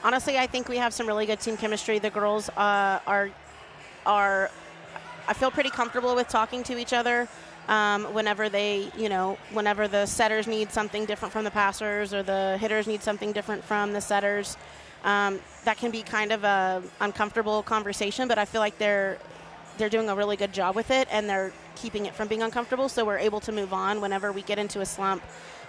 Honestly, I think we have some really good team chemistry. The girls are I feel pretty comfortable with talking to each other whenever whenever the setters need something different from the passers or the hitters need something different from the setters. That can be kind of a uncomfortable conversation, but I feel like they're doing a really good job with it, and they're keeping it from being uncomfortable, so we're able to move on. Whenever we get into a slump,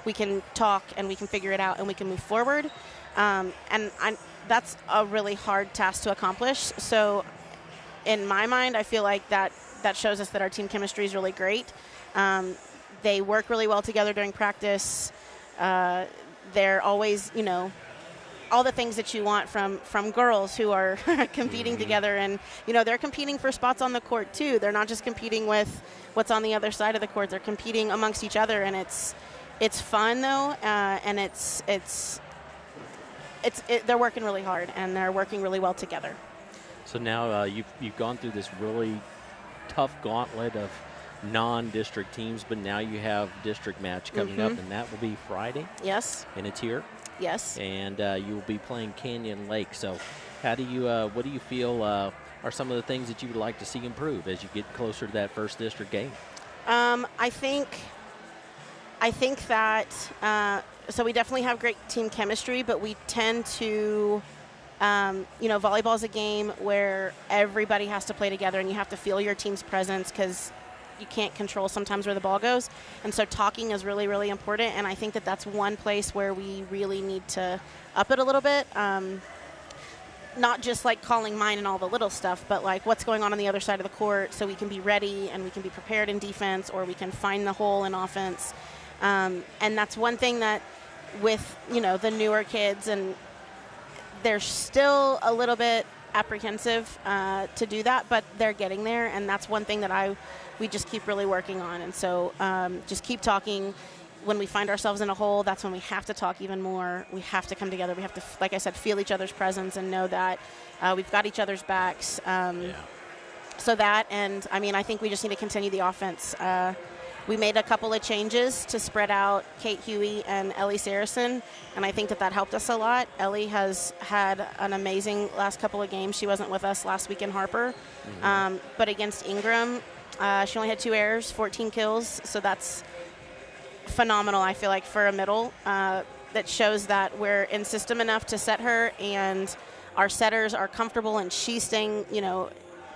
we can talk and we can figure it out and we can move forward. That's a really hard task to accomplish. So in my mind, I feel like that shows us that our team chemistry is really great. They work really well together during practice. They're always, all the things that you want from girls who are competing together, and they're competing for spots on the court too. They're not just competing with what's on the other side of the court. They're competing amongst each other, and it's fun though, and they're working really hard and they're working really well together. So now you've gone through this really tough gauntlet of non-district teams, but now you have district match coming up, and that will be Friday. Yes. And it's here. Yes. And you will be playing Canyon Lake. So what do you feel are some of the things that you would like to see improve as you get closer to that first district game? I think that so we definitely have great team chemistry, but we tend to volleyball is a game where everybody has to play together and you have to feel your team's presence because you can't control sometimes where the ball goes. And so talking is really, really important. And I think that that's one place where we really need to up it a little bit. Not just like calling mine and all the little stuff, but like what's going on the other side of the court so we can be ready and we can be prepared in defense, or we can find the hole in offense. And that's one thing that with, the newer kids, and they're still a little bit apprehensive to do that, but they're getting there. And that's one thing that we just keep really working on. And so just keep talking. When we find ourselves in a hole, that's when we have to talk even more. We have to come together. We have to, like I said, feel each other's presence and know that we've got each other's backs. So that, and I think we just need to continue the offense. We made a couple of changes to spread out Kate Huey and Ellie Saracen, and I think that helped us a lot. Ellie has had an amazing last couple of games. She wasn't with us last week in Harper, but against Ingram, She only had 2 errors, 14 kills, so that's phenomenal, I feel like, for a middle. That shows that we're in system enough to set her, and our setters are comfortable, and she's staying,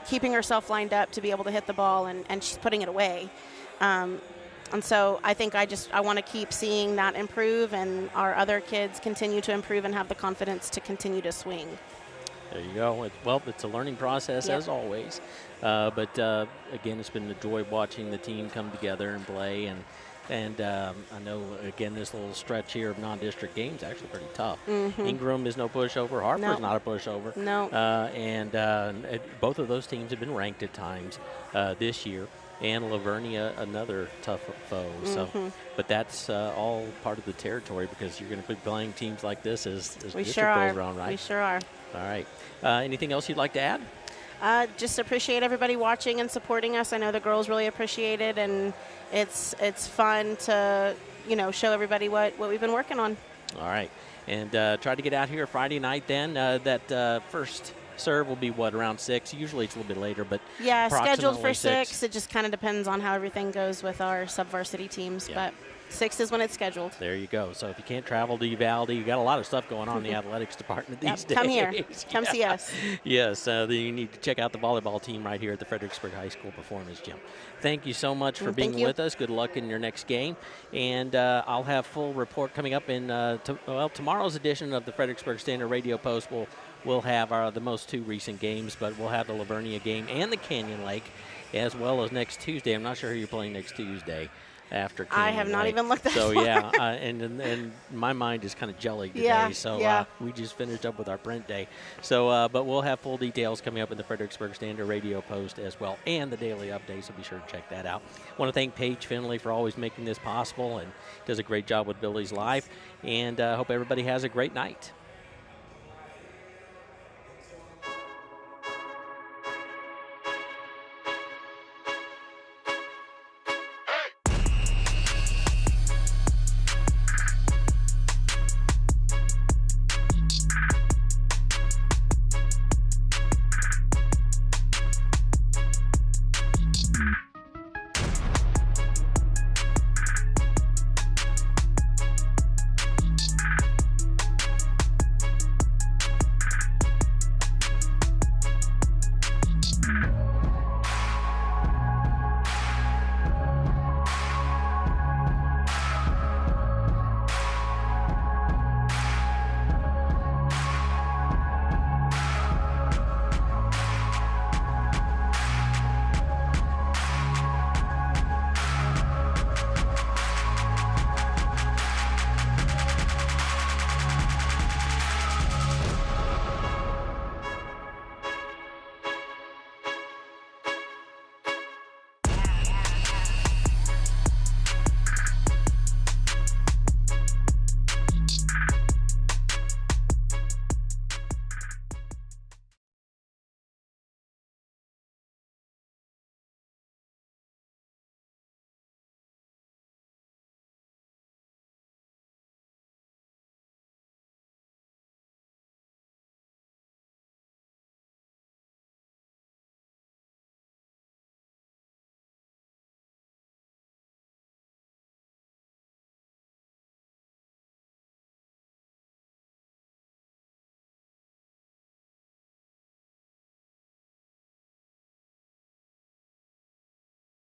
keeping herself lined up to be able to hit the ball, and she's putting it away. And so I think I want to keep seeing that improve, and our other kids continue to improve and have the confidence to continue to swing. There you go. Well, it's a learning process, as always. But again, it's been a joy watching the team come together and play. And I know, again, this little stretch here of non-district games is actually pretty tough. Ingram is no pushover. Harper's not a pushover. No. Both of those teams have been ranked at times this year. And Lavernia, another tough foe. So, but that's all part of the territory, because you're going to be playing teams like this as district rolls around, right? We sure are. All right. Anything else you'd like to add? Just appreciate everybody watching and supporting us. I know the girls really appreciate it, and it's fun to show everybody what we've been working on. All right, and try to get out here Friday night. Then that first serve will be around 6. Usually it's a little bit later, but yeah, scheduled for 6. It just kind of depends on how everything goes with our sub-varsity teams, but 6 is when it's scheduled. There you go. So if you can't travel to Uvalde, you got a lot of stuff going on in the athletics department these days. Come here. Come see us. Yes, then you need to check out the volleyball team right here at the Fredericksburg High School Performance Gym. Thank you so much for being with us. Good luck in your next game. And I'll have full report coming up in tomorrow's edition of the Fredericksburg Standard Radio Post. We'll have the most 2 recent games, but we'll have the Lavernia game and the Canyon Lake, as well as next Tuesday. I'm not sure who you're playing next Tuesday after Canyon I have not Lake. even looked that So, far. yeah, and my mind is kind of jelly today. We just finished up with our print day. So, but we'll have full details coming up in the Fredericksburg Standard Radio Post as well, and the daily updates, so be sure to check that out. I want to thank Paige Finley for always making this possible, and does a great job with Billies Live, and hope everybody has a great night.